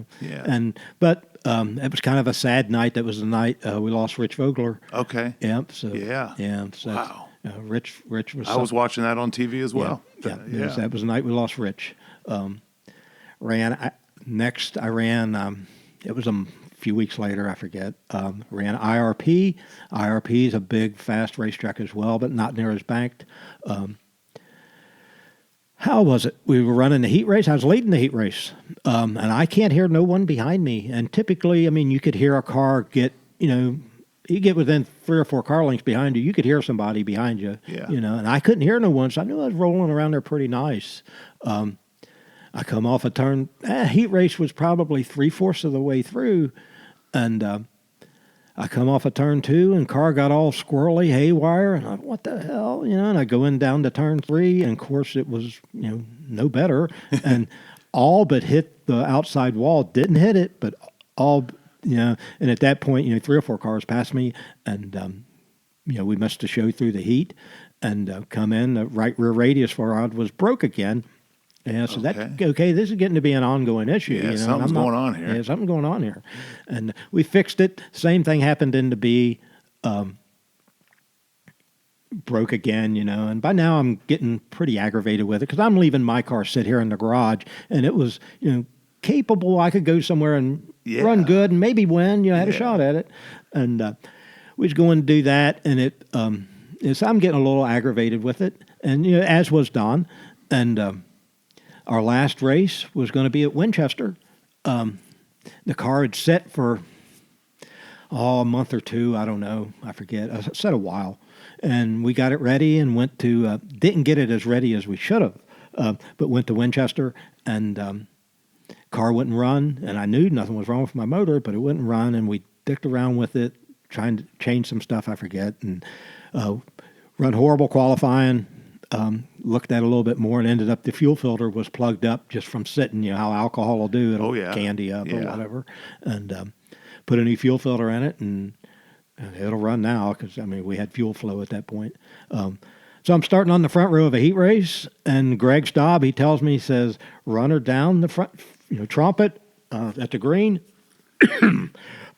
But it was kind of a sad night. That was the night we lost Rich Vogler. Okay. Yep. So Yeah. So wow. Rich was. I was watching that on TV as well. Yeah. That was the night we lost Rich. I ran. It was a few weeks later. I forget. Ran IRP. IRP is a big, fast racetrack as well, but not near as banked. How was it? We were running the heat race. I was leading the heat race, and I can't hear no one behind me. And typically, I mean, you could hear a car get, you get within 3 or 4 car lengths behind you, you could hear somebody behind you. Yeah. And I couldn't hear no one, so I knew I was rolling around there pretty nice. I come off a turn. Heat race was probably 3/4 of the way through, and I come off a turn 2, and car got all squirrely, haywire, and I'm like, what the hell, and I go in down to turn 3, and of course it was, no better, and all but hit the outside wall. Didn't hit it, but all, and at that point, 3 or 4 cars passed me, and, we missed the show through the heat, and come in, the right rear radius rod was broke again. Yeah, so this is getting to be an ongoing issue. Yeah, something's going on here. Yeah, something's going on here. And we fixed it. Same thing happened in the B. Broke again, and by now I'm getting pretty aggravated with it because I'm leaving my car sit here in the garage, and it was, capable. I could go somewhere and Yeah. run good and maybe win. You know, I had a Yeah. shot at it. And we was going to do that, and so I'm getting a little aggravated with it, and you know, as was Don. And our last race was going to be at Winchester. The car had set for a month or two. I don't know. I forget. I set a while, and we got it ready and went to. Didn't get it as ready as we should have, but went to Winchester, and car wouldn't run, and I knew nothing was wrong with my motor, but it wouldn't run, and we dicked around with it, trying to change some stuff I forget, and run horrible qualifying. Looked at it a little bit more and ended up the fuel filter was plugged up just from sitting. You know how alcohol will do; it'll candy up or whatever. And put a new fuel filter in it, and it'll run now because I mean we had fuel flow at that point. So I'm starting on the front row of a heat race, and Greg Staub, he tells me, he says, run her down the front, you know, trumpet at the green,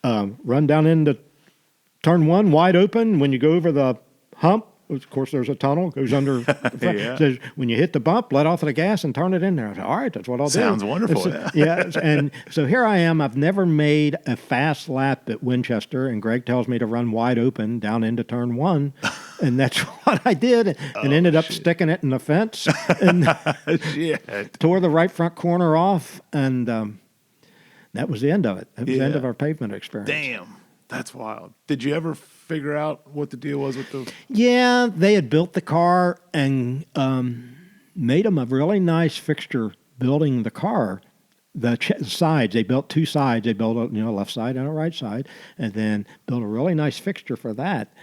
run down into turn one wide open. When you go over the hump, of course, there's a tunnel, goes under the front. Yeah. Says, when you hit the bump, let off of the gas and turn it in there. I said, all right, that's what I'll do. Sounds wonderful. And so here I am. I've never made a fast lap at Winchester, and Greg tells me to run wide open down into turn one, and that's what I did, and ended up sticking it in the fence, and tore the right front corner off, and that was the end of it. That was the end of our pavement experience. Damn, that's wild. Did you ever figure out what the deal was with the... Yeah, they had built the car and made them a really nice fixture building the car. The sides, they built two sides. They built a left side and a right side, and then built a really nice fixture for that,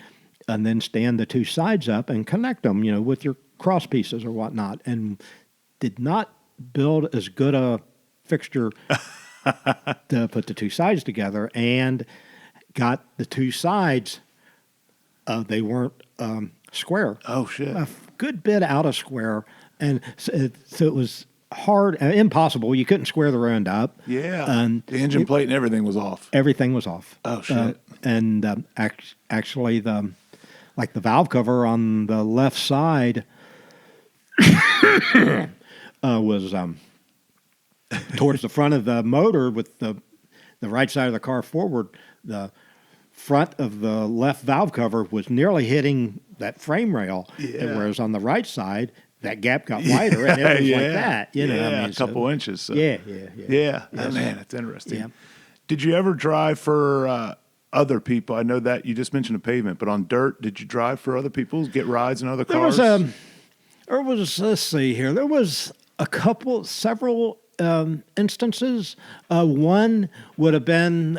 and then stand the two sides up and connect them, you know, with your cross pieces or whatnot, and did not build as good a fixture to put the two sides together, and got the two sides... they weren't square. Oh, shit. A good bit out of square. And so it was hard, impossible. You couldn't square the rear end up. Yeah. And the engine plate and everything was off. Everything was off. Oh, shit. And actually, the valve cover on the left side was towards the front of the motor with the right side of the car forward. The front of the left valve cover was nearly hitting that frame rail, whereas on the right side, that gap got wider, and it was like that. You know, I mean, a couple inches. So. Yeah. Oh, man, that's interesting. Yeah. Did you ever drive for other people? I know that you just mentioned a pavement, but on dirt, did you drive for other people, get rides in other cars? Let's see here. There was several instances. One would have been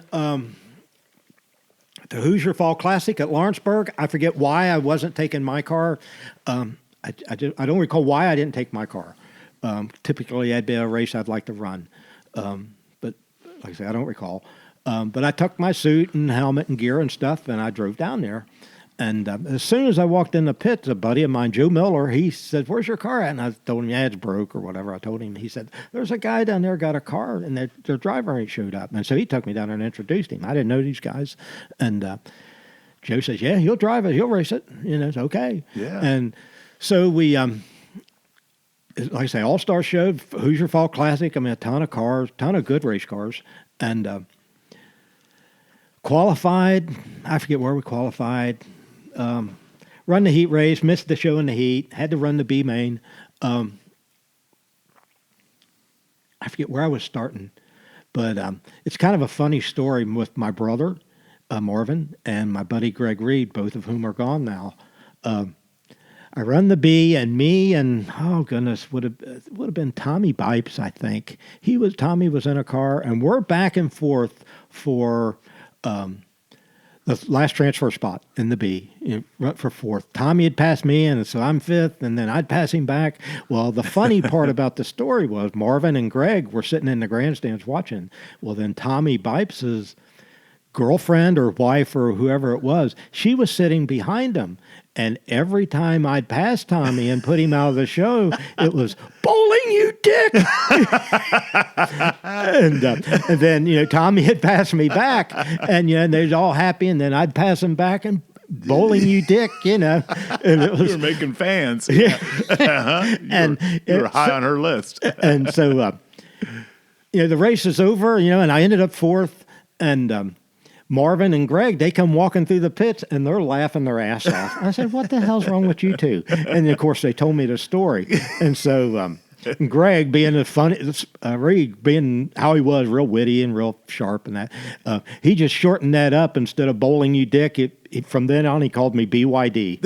the Hoosier Fall Classic at Lawrenceburg. I forget why I wasn't taking my car. I don't recall why I didn't take my car. Typically, that'd be a race I'd like to run. But like I say, I don't recall. But I took my suit and helmet and gear and stuff, and I drove down there. And as soon as I walked in the pits, a buddy of mine, Joe Miller, he said, "Where's your car at?" And I told him, "Yeah, it's broke," or whatever. I told him. He said, "There's a guy down there got a car, and their driver ain't showed up." And so he took me down there and introduced him. I didn't know these guys. And Joe says, "Yeah, he'll drive it. He'll race it. You know, it's okay." Yeah. And so we, like I say, All-Star Show, Hoosier Fall Classic. I mean, a ton of cars, ton of good race cars. And qualified, I forget where we qualified. Run the heat race, missed the show in the heat, had to run the B main. I forget where I was starting, but it's kind of a funny story with my brother, Marvin, and my buddy Greg Reed, both of whom are gone now. I run the B, and me and, oh goodness, would have been Tommy Bipes, I think. Tommy was in a car, and we're back and forth for the last transfer spot in the B, run for fourth. Tommy had passed me, and so I'm fifth, and then I'd pass him back. Well, the funny part about the story was Marvin and Greg were sitting in the grandstands watching. Well, then Tommy Bipes' girlfriend or wife or whoever it was, she was sitting behind him. And every time I'd pass Tommy and put him out of the show, it was, "Bowling, you dick!" and then, Tommy had passed me back, and they're all happy, and then I'd pass him back and, "Bowling, you dick," And it was, you were making fans. Yeah. You were high on her list. And so the race is over, and I ended up fourth, and Marvin and Greg, they come walking through the pits, and they're laughing their ass off. I said, what the hell's wrong with you two? And, of course, they told me the story. And so Greg, being a funny, Reed, being how he was, real witty and real sharp and that, he just shortened that up. Instead of bowling you dick, from then on, he called me BYD.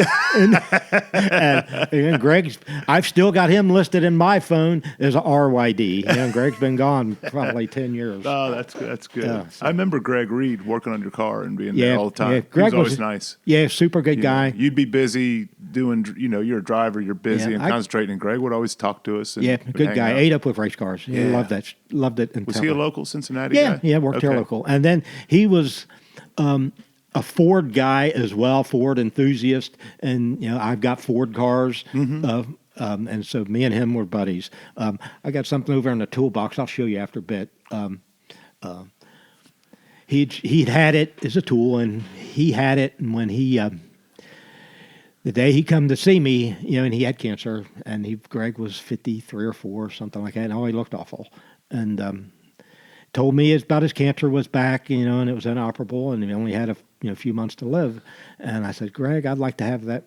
and Greg's, I've still got him listed in my phone as a RYD. Greg's been gone probably 10 years. Oh, that's good. That's good. Yeah, so. I remember Greg Reed working on your car and being there all the time. Yeah, He Greg was always nice. Yeah, super good guy. You'd be busy doing, you're a driver, you're busy and concentrating. And Greg would always talk to us. And good guy. Out. Ate up with race cars. He loved that. Loved it. Was he a local Cincinnati guy? Yeah, worked here local. And then he was a Ford guy as well, Ford enthusiast. And, I've got Ford cars. Mm-hmm. And so me and him were buddies. I got something over in the toolbox. I'll show you after a bit. He'd had it as a tool, and he had it. And when the day he come to see me, and he had cancer, and Greg was 53 or 4 or something like that. And he looked awful. And told me about his cancer was back, and it was inoperable, and he only had a few months to live. And I said, Greg, I'd like to have that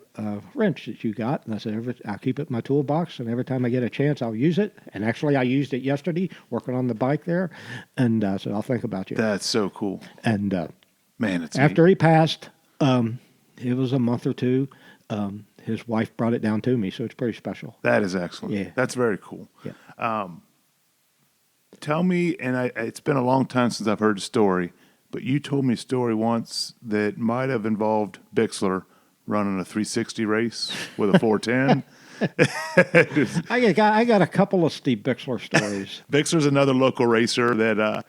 wrench that you got. And I said, I'll keep it in my toolbox, and every time I get a chance, I'll use it. And actually, I used it yesterday working on the bike there. And I said, I'll think about you. That's so cool. And man, it's after he passed, it was a month or two. His wife brought it down to me, so it's pretty special. That is excellent. Yeah. That's very cool. Yeah. Tell me, and it's been a long time since I've heard a story, but you told me a story once that might have involved Bixler running a 360 race with a 410. I got a couple of Steve Bixler stories. Bixler's another local racer that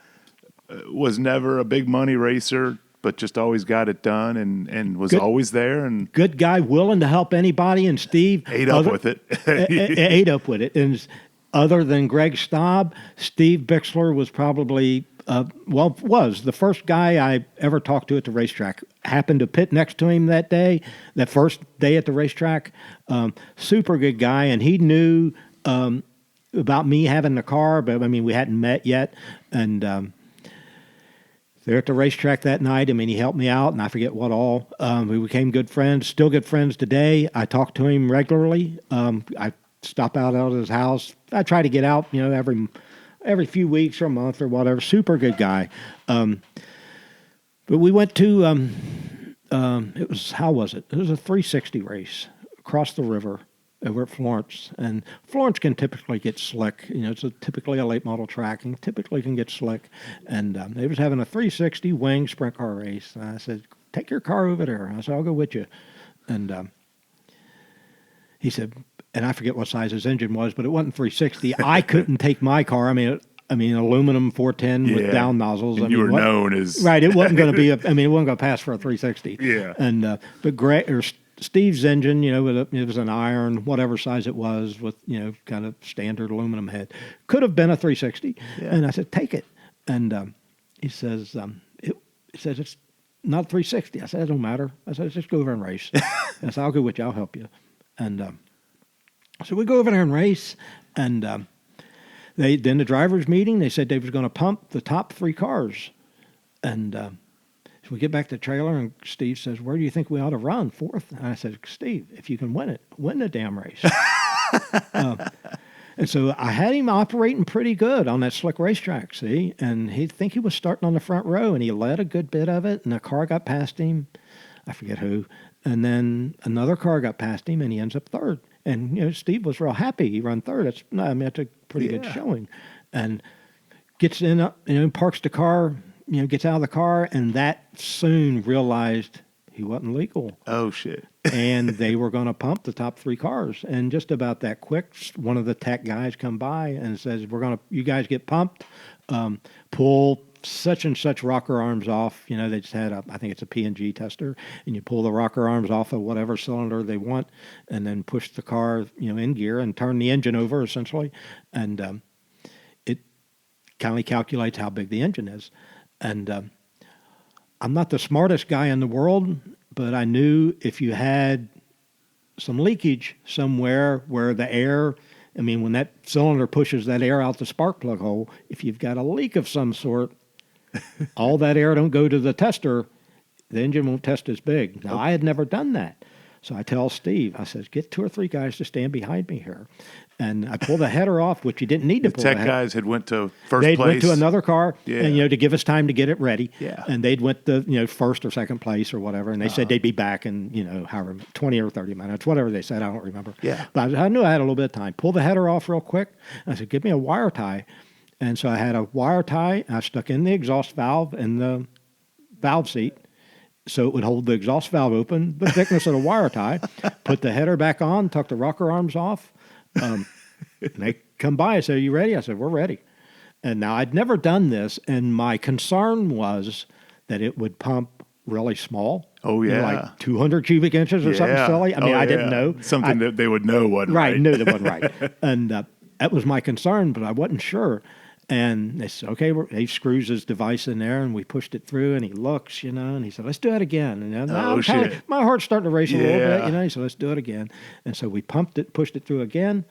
was never a big money racer, but just always got it done and was always there. And good guy, willing to help anybody. And Steve ate up with it. Ate up with it. And other than Greg Staub, Steve Bixler was probably was the first guy I ever talked to at the racetrack. Happened to pit next to him that day, that first day at the racetrack. Super good guy, and he knew about me having the car, but we hadn't met yet. And there at the racetrack that night, he helped me out, and I forget what all. We became good friends, still good friends today. I talk to him regularly. I stop out at his house. I try to get out, every few weeks or a month or whatever. Super good guy. But we went to, it was a 360 race across the river over at Florence. And Florence can typically get slick. It's typically a late model track and typically can get slick. And they was having a 360 wing sprint car race. And I said, take your car over there. I said, I'll go with you. And he said, and I forget what size his engine was, but it wasn't 360. I couldn't take my car. Aluminum 410 with down nozzles. And you were known as right. It wasn't going to be it wasn't going to pass for a 360. Yeah. And but Steve's engine, it was an iron, whatever size it was, with kind of standard aluminum head. Could have been a 360. Yeah. And I said, take it. And he says, it's not 360. I said, it don't matter. I said, just go over and race. I said, I'll go with you. I'll help you. And so we go over there and race, and then the drivers' meeting, they said they was going to pump the top 3 cars. And so we get back to the trailer, and Steve says, where do you think we ought to run? 4th? And I said, Steve, if you can win it, win the damn race. And so I had him operating pretty good on that slick racetrack, see? And he was starting on the front row, and he led a good bit of it, and a car got past him. I forget who. And then another car got past him, and he ends up 3rd. And, Steve was real happy. He run 3rd. That's a pretty good showing. And gets in, parks the car, gets out of the car, and that soon realized he wasn't legal. Oh, shit. And they were going to pump the top 3 cars. And just about that quick, one of the tech guys come by and says, you guys get pumped, pull such and such rocker arms off. They just had I think it's a P&G tester, and you pull the rocker arms off of whatever cylinder they want, and then push the car, in gear and turn the engine over essentially. And it kind of calculates how big the engine is. And I'm not the smartest guy in the world, but I knew if you had some leakage somewhere where the air I mean, when that cylinder pushes that air out the spark plug hole, if you've got a leak of some sort, all that air don't go to the tester, the engine won't test as big. Now, I had never done that. So I tell Steve, I says, get 2 or 3 guys to stand behind me here. And I pull the header off, which you didn't need to pull the tech header. guys had went to first They'd place. went to another car, Yeah. and to give us time to get it ready. Yeah. And they'd went to first or second place or whatever, and they said they'd be back in however 20 or 30 minutes, whatever they said. I don't remember. Yeah. But I knew I had a little bit of time. Pull the header off real quick. I said, give me a wire tie. And so I had a wire tie. I stuck in the exhaust valve in the valve seat, so it would hold the exhaust valve open, the thickness of the wire tie. Put the header back on, tuck the rocker arms off. They come by and say, are you ready? I said, we're ready. And now I'd never done this, and my concern was that it would pump really small. Oh, yeah. Like 200 cubic inches or something silly. I mean, I didn't know. Something that they would know wasn't right. Right, knew that wasn't right. And that was my concern, but I wasn't sure. And they said, okay, he screws his device in there, and we pushed it through, and he looks, and he said, let's do it again. And my heart's starting to race a little bit, he said, let's do it again. And so we pushed it through again,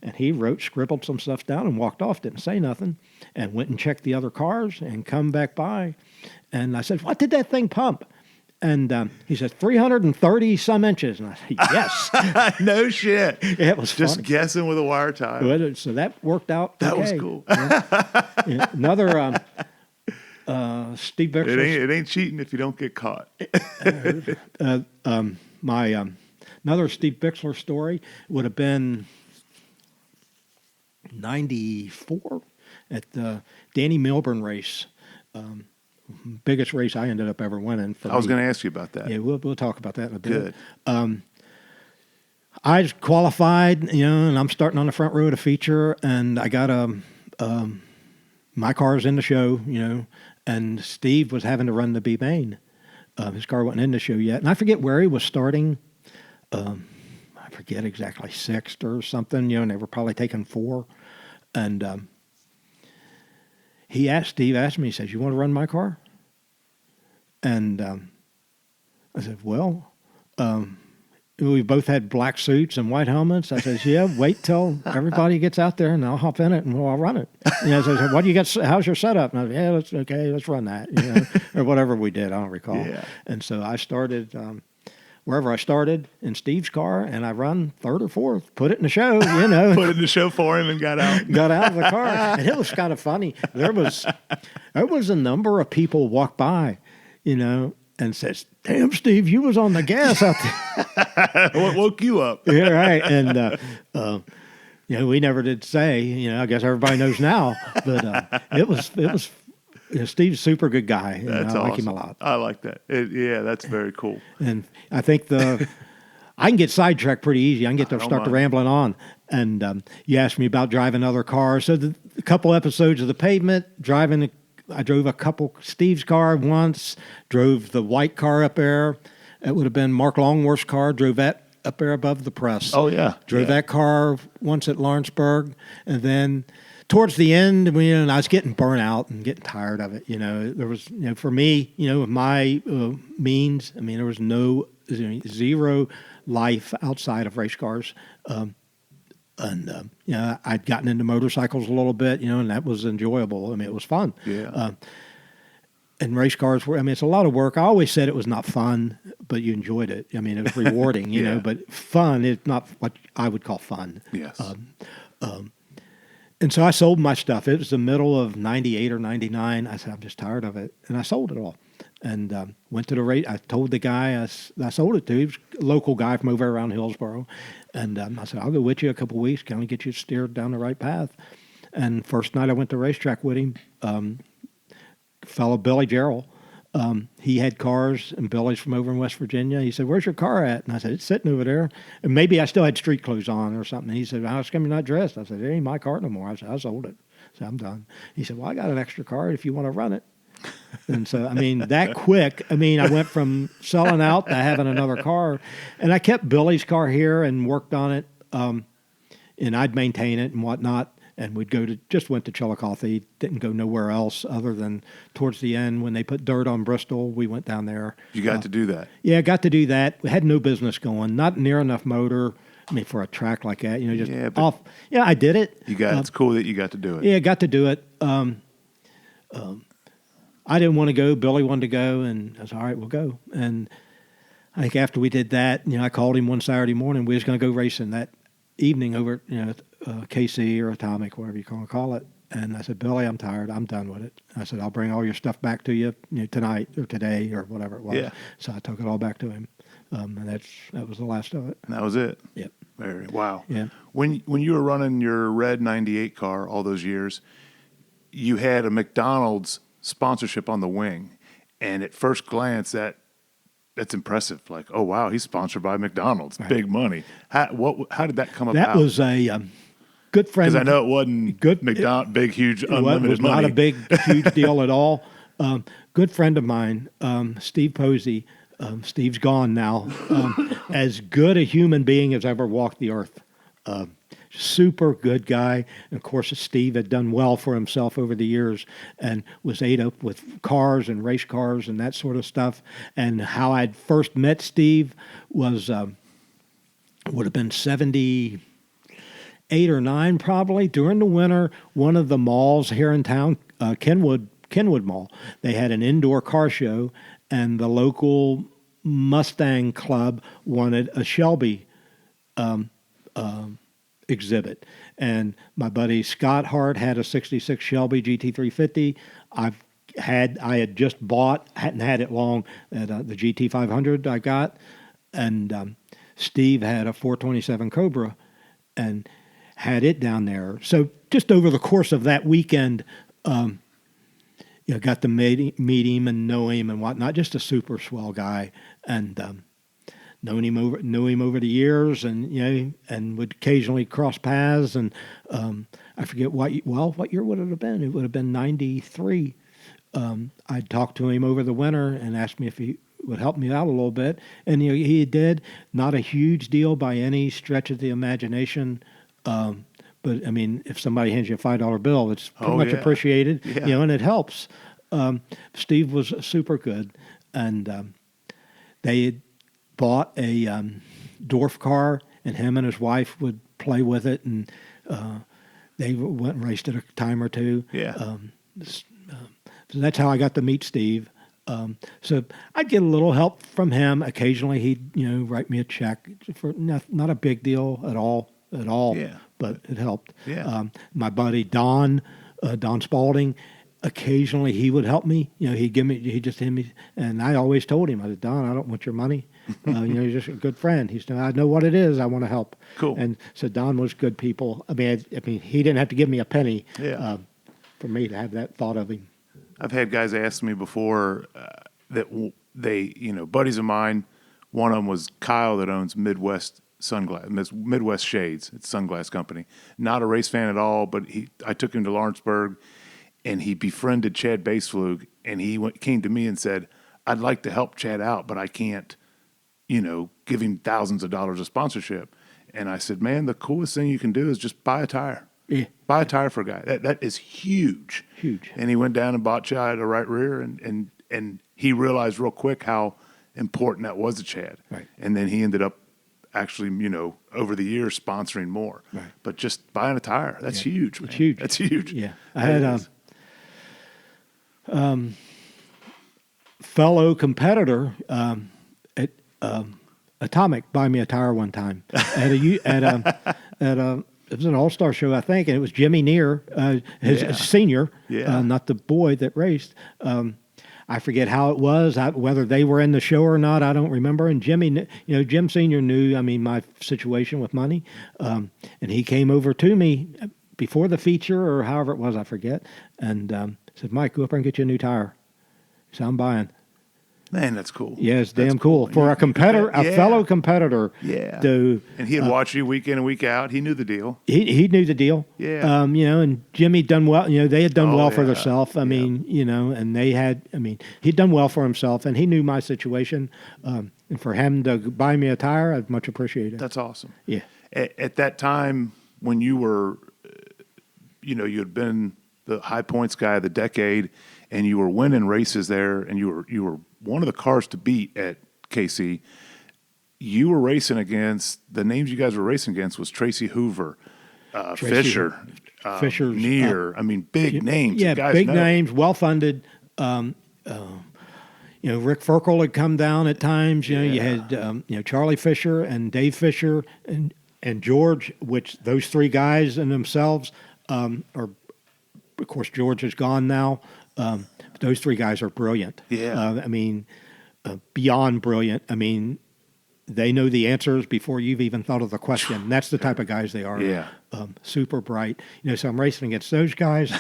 and he scribbled some stuff down and walked off, didn't say nothing, and went and checked the other cars and come back by. And I said, what did that thing pump? And he said, 330 some inches. And I said, yes. No shit. It was just funny. Guessing with a wire tie. So that worked out. That was okay. cool. Another Steve Bixler. It ain't cheating if you don't get caught. Another Steve Bixler story would have been 94 at the Danny Milburn race. Biggest race I ended up ever winning. I was going to ask you about that. Yeah, we'll talk about that in a bit. Good. I qualified, and I'm starting on the front row of the feature, and I got my car's in the show, and Steve was having to run the B main. His car wasn't in the show yet, and I forget where he was starting. I forget exactly, 6th or something, and they were probably taking 4, and Steve asked me, he says, you want to run my car? And I said, well, we both had black suits and white helmets. I says, yeah, wait till everybody gets out there and I'll hop in it and I'll run it. I said, what do you got? How's your setup? And I said, yeah, that's okay. Let's run that, or whatever we did. I don't recall. Yeah. And so I started wherever I started in Steve's car, and I run 3rd or 4th, put it in the show, Put it in the show for him and got out. Got out of the car. And it was kind of funny. There was a number of people walk by, and says, damn, Steve, you was on the gas out there. What woke you up? Yeah, right. And, we never did say, I guess everybody knows now, but it was Steve's a super good guy. And That's I awesome. like him a lot. I like that. That's very cool. And I think I can get sidetracked pretty easy. I can get to start to rambling on. And you asked me about driving other cars. So a couple episodes of The Pavement, I drove a couple Steve's car once, drove the white car up there. It would have been Mark Longworth's car, drove that up there above the press. Oh, yeah. Drove that car once at Lawrenceburg. And then towards the end, I was getting burnt out and getting tired of it. There was, for me, with my means, there was zero life outside of race cars. I'd gotten into motorcycles a little bit, and that was enjoyable. It was fun. Yeah. And race cars were, it's a lot of work. I always said it was not fun, but you enjoyed it. It was rewarding, Yeah. but fun is not what I would call fun. Yes. And so I sold my stuff. It was the middle of 98 or 99. I said, I'm just tired of it. And I sold it all. And went to the race. I told the guy I sold it to. He was a local guy from over around Hillsboro. And I said, I'll go with you a couple of weeks, kind of get you steered down the right path. And first night I went to racetrack with him, fellow Billy Gerald. He had cars and Billy's from over in West Virginia. He said, where's your car at? And I said, it's sitting over there. And maybe I still had street clothes on or something. He said, how come you're not dressed? I said, it ain't my car no more. I said, I sold it. So I'm done. He said, well, I got an extra car if you want to run it. And so, that quick, I went from selling out to having another car. And I kept Billy's car here and worked on it. And I'd maintain it and whatnot. And we'd went to Chillicothe, didn't go nowhere else other than towards the end when they put dirt on Bristol, we went down there. You got to do that. Yeah, got to do that. We had no business going, not near enough motor. I mean, for a track like that, just Yeah, but- off. Yeah, I did it. It's cool that you got to do it. Yeah, got to do it. I didn't want to go. Billy wanted to go, and I was all right. We'll go. And I think after we did that, I called him one Saturday morning. We was going to go racing that evening over, KC or Atomic, whatever you want to call it. And I said, Billy, I'm tired. I'm done with it. I said, I'll bring all your stuff back to you, tonight or today or whatever it was. Yeah. So I took it all back to him, and that was the last of it. And that was it. Yep. Wow. Yeah. When you were running your red 98 car all those years, you had a McDonald's sponsorship on the wing, and at first glance that's impressive. Like, oh wow, he's sponsored by McDonald's, right. Big money. How did that come about? That was a good friend. Because I know it wasn't good, McDonald's, big, huge, unlimited it was money. Not a big, huge deal at all. Good friend of mine, Steve Posey. Steve's gone now. As good a human being as ever walked the earth. Super good guy. And of course, Steve had done well for himself over the years and was ate up with cars and race cars and that sort of stuff. And how I'd first met Steve was would have been 78 or 9 probably. During the winter, one of the malls here in town, Kenwood Mall, they had an indoor car show, and the local Mustang club wanted a Shelby exhibit. And my buddy Scott Hart had a 66 Shelby GT350. I had just bought, hadn't had it long, at the GT500 I got. And Steve had a 427 Cobra and had it down there. So just over the course of that weekend, got to meet him and know him and whatnot. Just a super swell guy, and knew him over the years, and and would occasionally cross paths. And I forget what year would it have been? It would have been 93. I talked to him over the winter and asked me if he would help me out a little bit, and he did. Not a huge deal by any stretch of the imagination. But I mean, if somebody hands you a $5 bill, it's pretty much appreciated, and it helps. Steve was super good, and they had bought a dwarf car, and him and his wife would play with it, and they went and raced it a time or two. Yeah. So that's how I got to meet Steve. So I'd get a little help from him. Occasionally, he'd write me a check for not a big deal at all. Yeah. But it helped. Yeah. My buddy Don Spalding, occasionally he would help me. He'd just hand me, and I always told him, I said, Don, I don't want your money. You're just a good friend. He said, I know what it is. I want to help. Cool. And so Don was good people. I mean, he didn't have to give me a penny. Yeah. For me to have that thought of him. I've had guys ask me before that they, buddies of mine. One of them was Kyle that owns Midwest Shades. It's a sunglass company. Not a race fan at all, but I took him to Lawrenceburg, and he befriended Chad Baseflug, and he came to me and said, I'd like to help Chad out, but I can't, give him thousands of dollars of sponsorship. And I said, man, the coolest thing you can do is just buy a tire. Yeah. Buy a tire for a guy. That is huge. Huge. And he went down and bought Chad a right rear, and he realized real quick how important that was to Chad. Right. And then he ended up actually, over the years sponsoring more. Right. But just buying a tire, that's huge, man. It's huge. That's huge. Yeah. I had a fellow competitor at Atomic buy me a tire one time at it was an all-star show, I think, and it was Jimmy Neer, his senior, not the boy that raced. I forget how it was, whether they were in the show or not. I don't remember. And Jimmy, Jim Senior knew, my situation with money, and he came over to me before the feature or however it was, I forget, and said, "Mike, go up there and get you a new tire." He said, "I'm buying." Man, that's cool. Yeah, it's damn cool. For a competitor, a fellow competitor. Yeah. To, and he'd watch you week in and week out. He knew the deal. He knew the deal. Yeah. And Jimmy done well. They had done well for themselves. I mean, and they had. He'd done well for himself, and he knew my situation. And for him to buy me a tire, I'd much appreciate it. That's awesome. Yeah. At that time when you were, you had been the high points guy of the decade, and you were winning races there, and you were one of the cars to beat at KC. you were racing against, the names you guys were racing against was Tracy Hoover, Fisher, Fisher's, Neer. I mean, big names. Yeah, You guys big know. names, well-funded. Rick Ferkel had come down at times. You had Charlie Fisher and Dave Fisher and George, which those three guys in themselves are, of course, George is gone now. But those three guys are brilliant. Yeah. Beyond brilliant. I mean, they know the answers before you've even thought of the question. That's the type of guys they are. Yeah. Super bright. So I'm racing against those guys.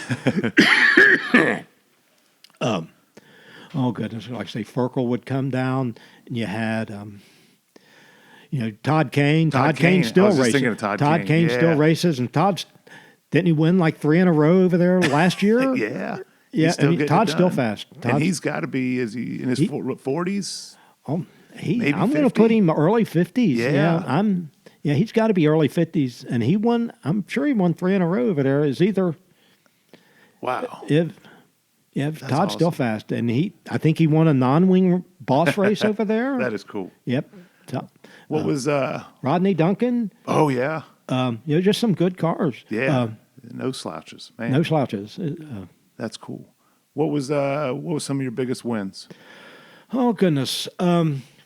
Oh goodness! Like I say, Ferkel would come down, and you had, Todd Kane. Todd Kane still I was just races. thinking of Todd Kane. Yeah. Still races, and didn't he win like 3 in a row over there last year? Yeah. Yeah. He's still getting Todd's it still done. fast. And he's got to be, is he in his 40s? Oh, Maybe I'm going to 50? put him early 50s. Yeah. He's got to be early 50s, and he won. I'm sure he won 3 in a row over there. Is either. Wow. Todd's awesome. still fast, and I think he won a non-wing boss race over there. That is cool. Yep. What was, Rodney Duncan? oh, yeah. Just some good cars. Yeah. No slouches, man. No slouches. That's cool. What was some of your biggest wins? Oh goodness.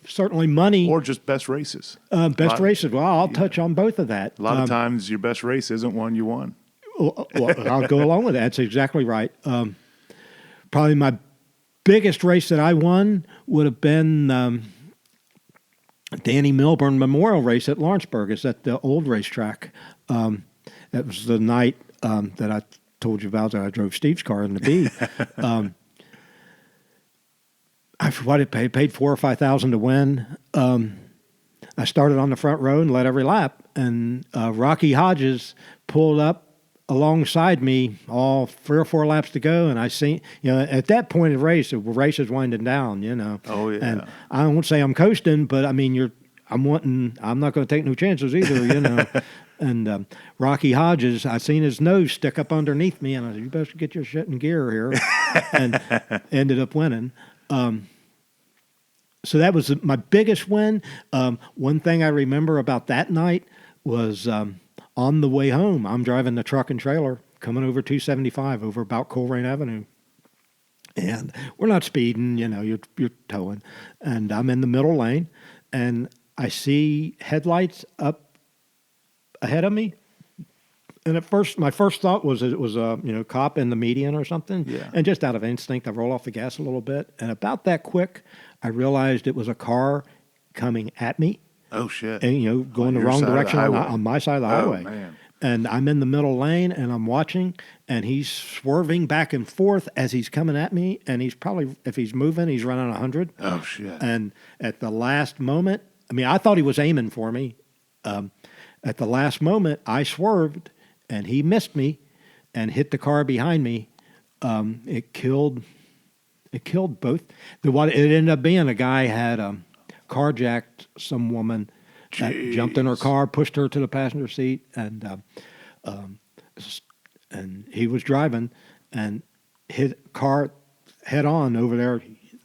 Certainly money. Or just best races? Best races. Well, I'll touch on both of that. A lot of times your best race isn't one you won. Well, I'll go along with that. That's exactly right. Probably my biggest race that I won would have been Danny Milburn Memorial Race at Lawrenceburg. It's at the old racetrack. That was the night that I told you about that I drove Steve's car in the B. I forgot what it paid. Paid $4,000 or $5,000 to win. I started on the front row and led every lap, and Rocky Hodges pulled up alongside me, all 3 or 4 laps to go, and I seen, at that point of the race is winding down, Oh, yeah. And I won't say I'm coasting, but I mean, I'm not going to take no chances either, And Rocky Hodges, I seen his nose stick up underneath me, and I said, "You better get your shit in gear here," and ended up winning. So that was my biggest win. One thing I remember about that night was on the way home, I'm driving the truck and trailer coming over 275 over about Coleraine Avenue. And we're not speeding, you're towing. And I'm in the middle lane, and I see headlights up ahead of me. And at first, my first thought was it was a cop in the median or something. Yeah. And just out of instinct, I roll off the gas a little bit. And about that quick, I realized it was a car coming at me. Oh, shit. And, going the your wrong side of the direction highway. on my side of the highway. Man. And I'm in the middle lane, and I'm watching, and he's swerving back and forth as he's coming at me. And he's probably, if he's moving, he's running 100. Oh, shit. And at the last moment, I thought he was aiming for me. At the last moment, I swerved, and he missed me and hit the car behind me. It killed both. What it ended up being, a guy had carjacked some woman that jumped in her car, pushed her to the passenger seat, and he was driving and hit car head on over there.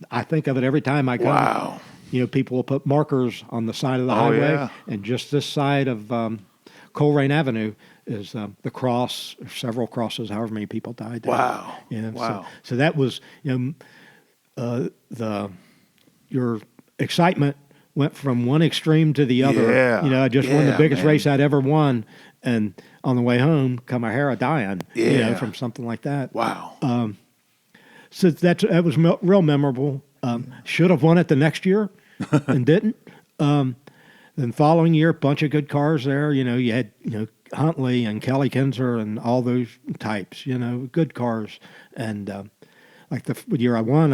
I think of it every time I come. Wow. People will put markers on the side of the highway, yeah. and just this side of Coleraine Avenue is the cross, several crosses, however many people died there. Wow. Wow. So that was, your excitement went from one extreme to the other. Yeah. I just won the biggest man. race I'd ever won, and on the way home, come a hair of dying, Yeah. from something like that. Wow. So that was real memorable. Should have won it the next year and didn't. Then following year, a bunch of good cars there. You had Huntley and Kelly Kinzer and all those types. Good cars. And like the year I won,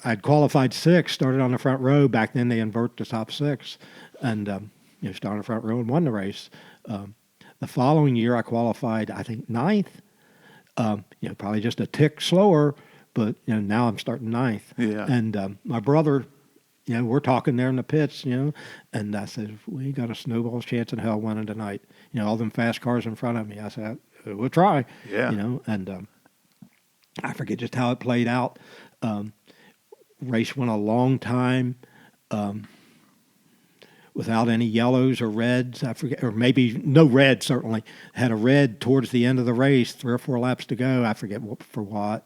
I'd qualified 6, started on the front row. Back then they invert the top 6, and started on the front row and won the race. The following year I qualified, I think 9th. Probably just a tick slower, but now I'm starting 9th. Yeah. And my brother, we're talking there in the pits, and I said, we got a snowball's chance in hell winning tonight. All them fast cars in front of me. I said, we'll try. Yeah. And I forget just how it played out. Race went a long time. without any yellows or reds. I forget, or maybe no red, certainly. Had a red towards the end of the race, 3 or 4 laps to go. I forget for what.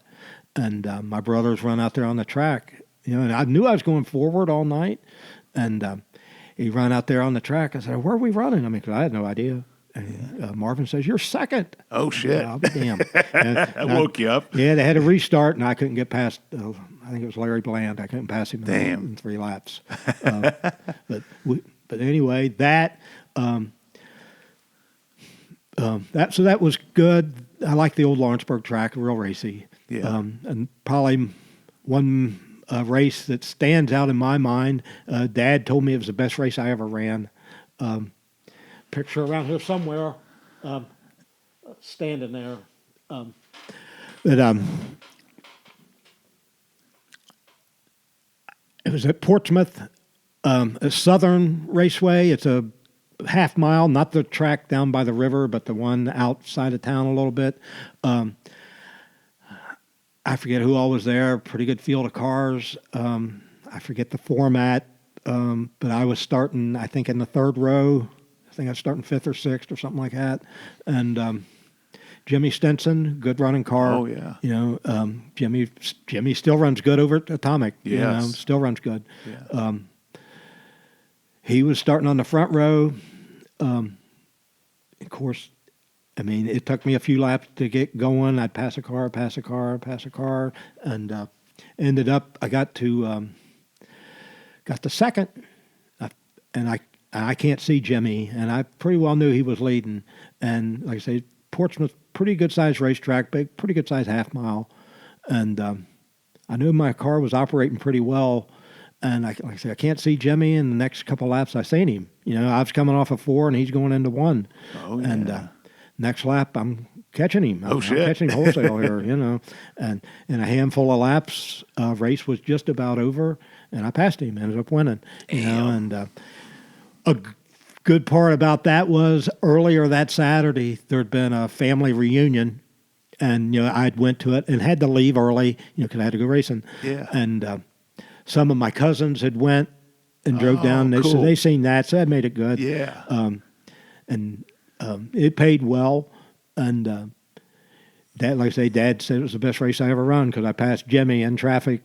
And my brothers run out there on the track, and I knew I was going forward all night. And he ran out there on the track. I said, "Where are we running?" I mean, 'cause I had no idea. And Marvin says, "You're second." Oh, shit. I'll be damned. That woke you up. Yeah, they had to restart, and I couldn't get past, I think it was Larry Bland. I couldn't pass him in 3 laps. But anyway, that was good. I like the old Lawrenceburg track, real racy. Yeah. And probably one race that stands out in my mind, Dad told me it was the best race I ever ran. Picture around here somewhere, standing there. It was at Portsmouth, a Southern Raceway. It's a half mile, not the track down by the river, but the one outside of town a little bit. I forget who all was there. Pretty good field of cars. I forget the format, but I was starting, I think, in the 3rd row. I think I was starting 5th or 6th or something like that. And Jimmy Stinson, good running car. Oh, yeah. Jimmy still runs good over at Atomic. Yes. Still runs good. Yeah. He was starting on the front row. Of course, I mean, it took me a few laps to get going. I'd pass a car, and ended up, I got to second, and I can't see Jimmy, and I pretty well knew he was leading. And like I say, Portsmouth, pretty good-sized racetrack, pretty good-sized half mile. And I knew my car was operating pretty well. And like I said, I can't see Jimmy. In the next couple laps, I seen him. I was coming off of 4, and he's going into 1. Oh, yeah. And next lap, I'm catching him. Oh, shit. I'm catching him wholesale here, And in a handful of laps, race was just about over, and I passed him, ended up winning. And a good part about that was earlier that Saturday, there'd been a family reunion, and I'd went to it and had to leave early, because I had to go racing. Yeah. And some of my cousins had went and drove down. Cool. So they seen that, so that made it good. Yeah. It paid well, and Dad, like I say, Dad said it was the best race I ever run because I passed Jimmy in traffic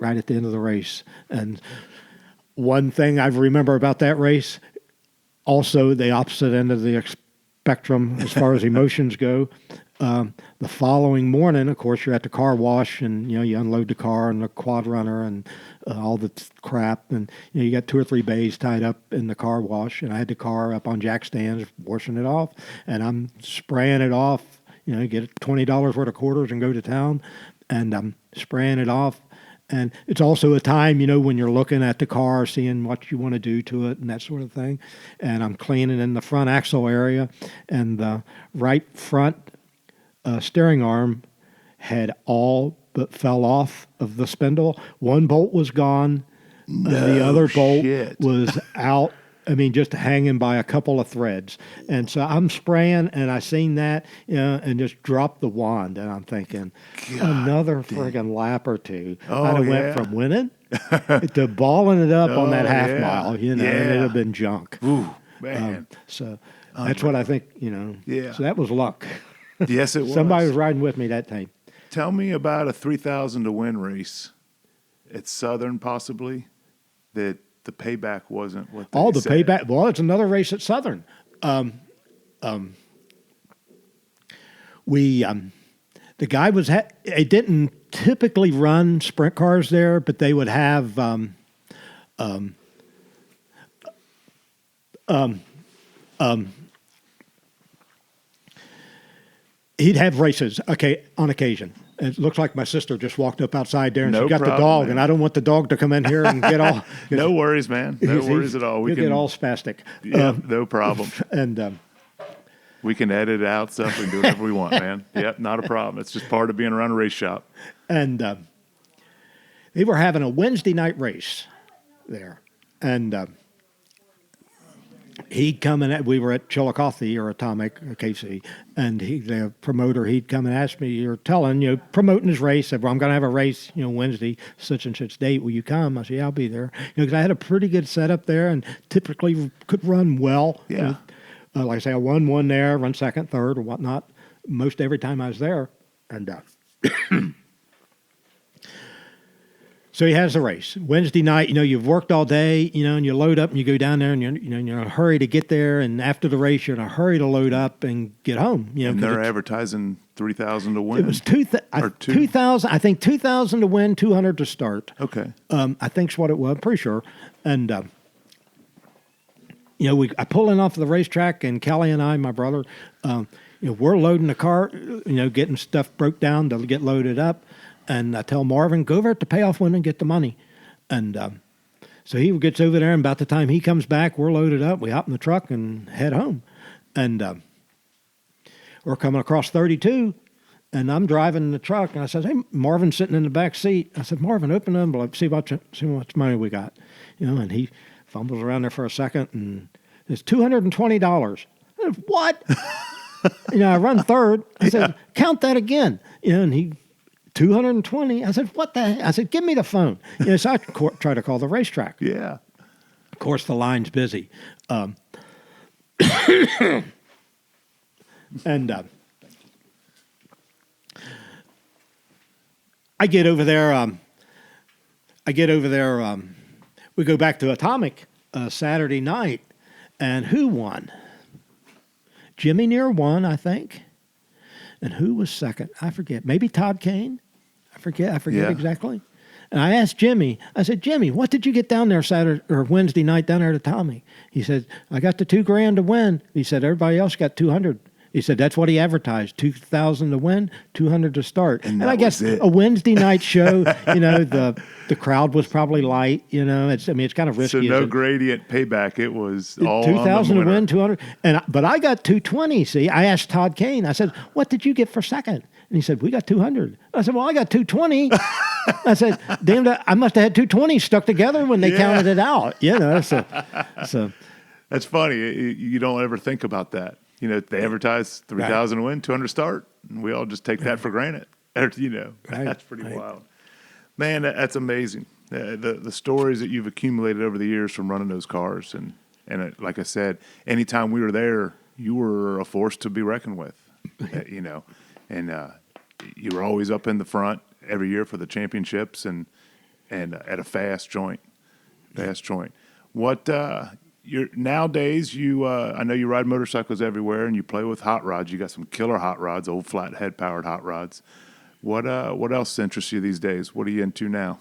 right at the end of the race. And one thing I remember about that race, also the opposite end of the spectrum as far as emotions go. The following morning, of course, you're at the car wash, and you unload the car and the quad runner and all the crap, and you got 2 or 3 bays tied up in the car wash, and I had the car up on jack stands washing it off, and I'm spraying it off. Get $20 worth of quarters and go to town, and I'm spraying it off. And it's also a time, when you're looking at the car, seeing what you want to do to it and that sort of thing. And I'm cleaning in the front axle area, and the right front steering arm had all but fell off of the spindle. One bolt was gone, and the other bolt was out. I mean, just hanging by a couple of threads. And so I'm spraying, and I seen that, and just dropped the wand. And I'm thinking, another friggin' lap or two. I'd have went from winning to balling it up on that half mile, and it'd have been junk. Ooh, man. So that's what I think, Yeah. So that was luck. Yes, it was. Somebody was riding with me that time. Tell me about a 3,000 to win race at Southern, possibly, that the payback wasn't what they said. Payback. Well, it's another race at Southern. The guy was. They didn't typically run sprint cars there, but they would have. He'd have races, on occasion. It looks like my sister just walked up outside there, and she got the dog, man. And I don't want the dog to come in here and get all. No worries, man. No worries at all. We can get all spastic. Yeah, no problem. And we can edit out stuff and do whatever we want, man. Yep, not a problem. It's just part of being around a race shop. And they were having a Wednesday night race there, and he'd come in. We were at Chillicothe or Atomic or KC, and the promoter, he'd come and ask me, "You're promoting his race. Said, well, I'm going to have a race, Wednesday, such and such date. Will you come?" I said, "Yeah, I'll be there." Because I had a pretty good setup there, and typically could run well. Yeah. Like I say, I won one there, run second, third, or whatnot. Most every time I was there, and so he has the race Wednesday night. You've worked all day, and you load up and you go down there, and you're in a hurry to get there. And after the race, you're in a hurry to load up and get home. And they're advertising 3,000 to win. It was 2,000. I think 2,000 to win, 200 to start. Okay. I think's what it was. I'm pretty sure. And I pull in off the racetrack, and Kelly and I, my brother, we're loading the car, getting stuff broke down to get loaded up. And I tell Marvin, go over at the payoff window and get the money. And so he gets over there, and about the time he comes back, we're loaded up. We hop in the truck and head home. And we're coming across 32, and I'm driving the truck. And I said, "Hey, Marvin's sitting in the back seat." I said, "Marvin, open the envelope, see how much money we got." And he fumbles around there for a second, and it's $220. I said, "What?" I run third. I said, "Count that again." And he... 220. I said, "What the heck?" I said, "Give me the phone." So I try to call the racetrack. Yeah. Of course, the line's busy. And I get over there. We go back to Atomic Saturday night, and who won? Jimmy Neer won, I think. And who was second? I forget. Maybe Todd Kane. I forget exactly. And I asked Jimmy. I said, "Jimmy, what did you get down there Saturday or Wednesday night down there at Atomic?" He said, "I got the $2,000 to win." He said, "Everybody else got 200." He said, "That's what he advertised: 2,000 to win, 200 to start." And I guess a Wednesday night show, the crowd was probably light. It's kind of risky. So no gradient payback. It was all 2,000 on the to win, 200. But I got 220. See, I asked Todd Kane. I said, "What did you get for second?" And he said, "We got 200. I said, "Well, I got 220. I said, "Damn, I must have had 220 stuck together when they counted it out." So that's funny. You don't ever think about that. They advertise 3,000 to win, 200 start, and we all just take that for granted. That's pretty wild. Man, that's amazing. The stories that you've accumulated over the years from running those cars, and like I said, anytime we were there, you were a force to be reckoned with. And you were always up in the front every year for the championships, and at a fast joint. What nowadays I know you ride motorcycles everywhere, and you play with hot rods. You got some killer hot rods, old flathead powered hot rods. What else interests you these days? What are you into now?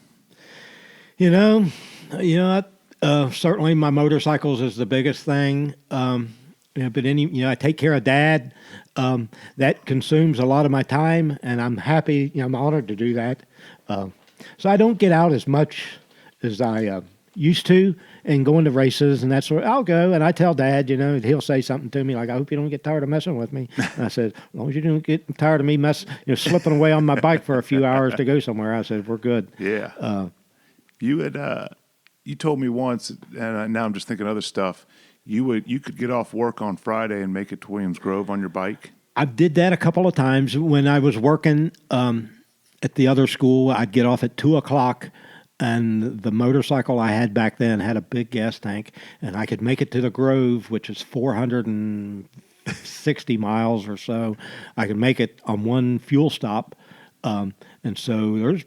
Certainly my motorcycles is the biggest thing. But I take care of Dad. That consumes a lot of my time, and I'm happy. I'm honored to do that. So I don't get out as much as I used to, and going to races and that sort. I'll go, and I tell Dad. He'll say something to me like, "I hope you don't get tired of messing with me." And I said, "As long as you don't get tired of me slipping away on my bike for a few hours to go somewhere," I said, "we're good." Yeah. You told me once, and now I'm just thinking other stuff. You could get off work on Friday and make it to Williams Grove on your bike? I did that a couple of times. When I was working at the other school, I'd get off at 2:00, and the motorcycle I had back then had a big gas tank, and I could make it to the Grove, which is 460 miles or so. I could make it on one fuel stop. And so there's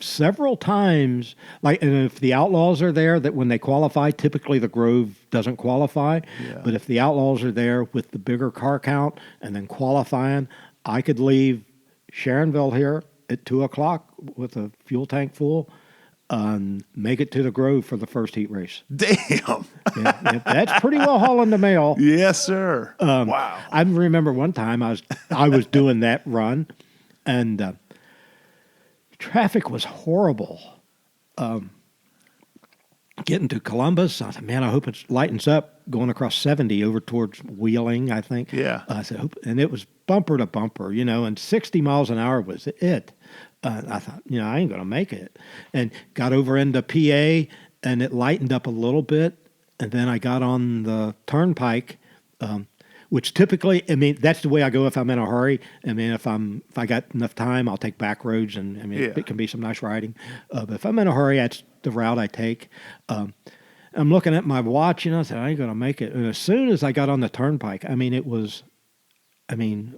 several times, and if the Outlaws are there, that when they qualify, typically the Grove doesn't qualify. Yeah. But if the Outlaws are there with the bigger car count and then qualifying, I could leave Sharonville here at 2:00 with a fuel tank full and make it to the Grove for the first heat race. Damn. Yeah, that's pretty well hauling the mail. Yes, sir. Wow. I remember one time I was doing that run, and traffic was horrible. Getting to Columbus, I said, "Man, I hope it lightens up going across 70 over towards Wheeling," I think. Yeah. I said, and it was bumper to bumper, and 60 miles an hour was it. I thought, I ain't going to make it. And got over into PA, and it lightened up a little bit. and then I got on the turnpike, which typically, I mean, that's the way I go if I'm in a hurry. I mean, if I got enough time, I'll take back roads, and I mean, Yeah. it can be some nice riding. But if I'm in a hurry, that's the route I take. I'm looking at my watch, and I said, I ain't going to make it. And as soon as I got on the turnpike, I mean,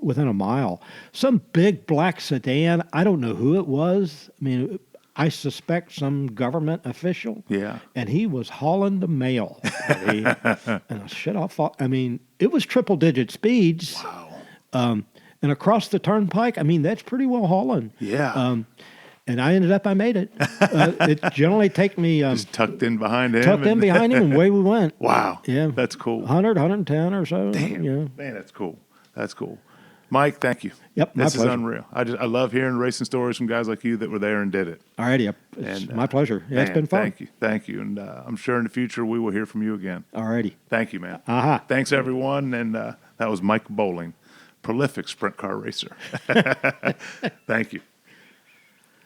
within a mile, some big black sedan. I don't know who it was. I mean, I suspect some government official. Yeah. And he was hauling the mail. And I shit off. I mean, it was triple digit speeds. Wow. And across the turnpike, I mean, that's pretty well hauling. Yeah. And I made it. It generally take me Just tucked in behind him. tucked in behind him, and away we went. Wow. Yeah. That's cool. 100, 110 or so. Damn. You know. Man, that's cool. That's cool. Mike, thank you. Yep, my This is pleasure. unreal. I love hearing racing stories from guys like you that were there and did it. All righty. It's And, my pleasure. Yeah, it's man, been fun. Thank you. Thank you. And I'm sure in the future we will hear from you again. All righty. Thank you, man. Aha. Thanks, everyone. And that was Mike Bowling, prolific sprint car racer. Thank you.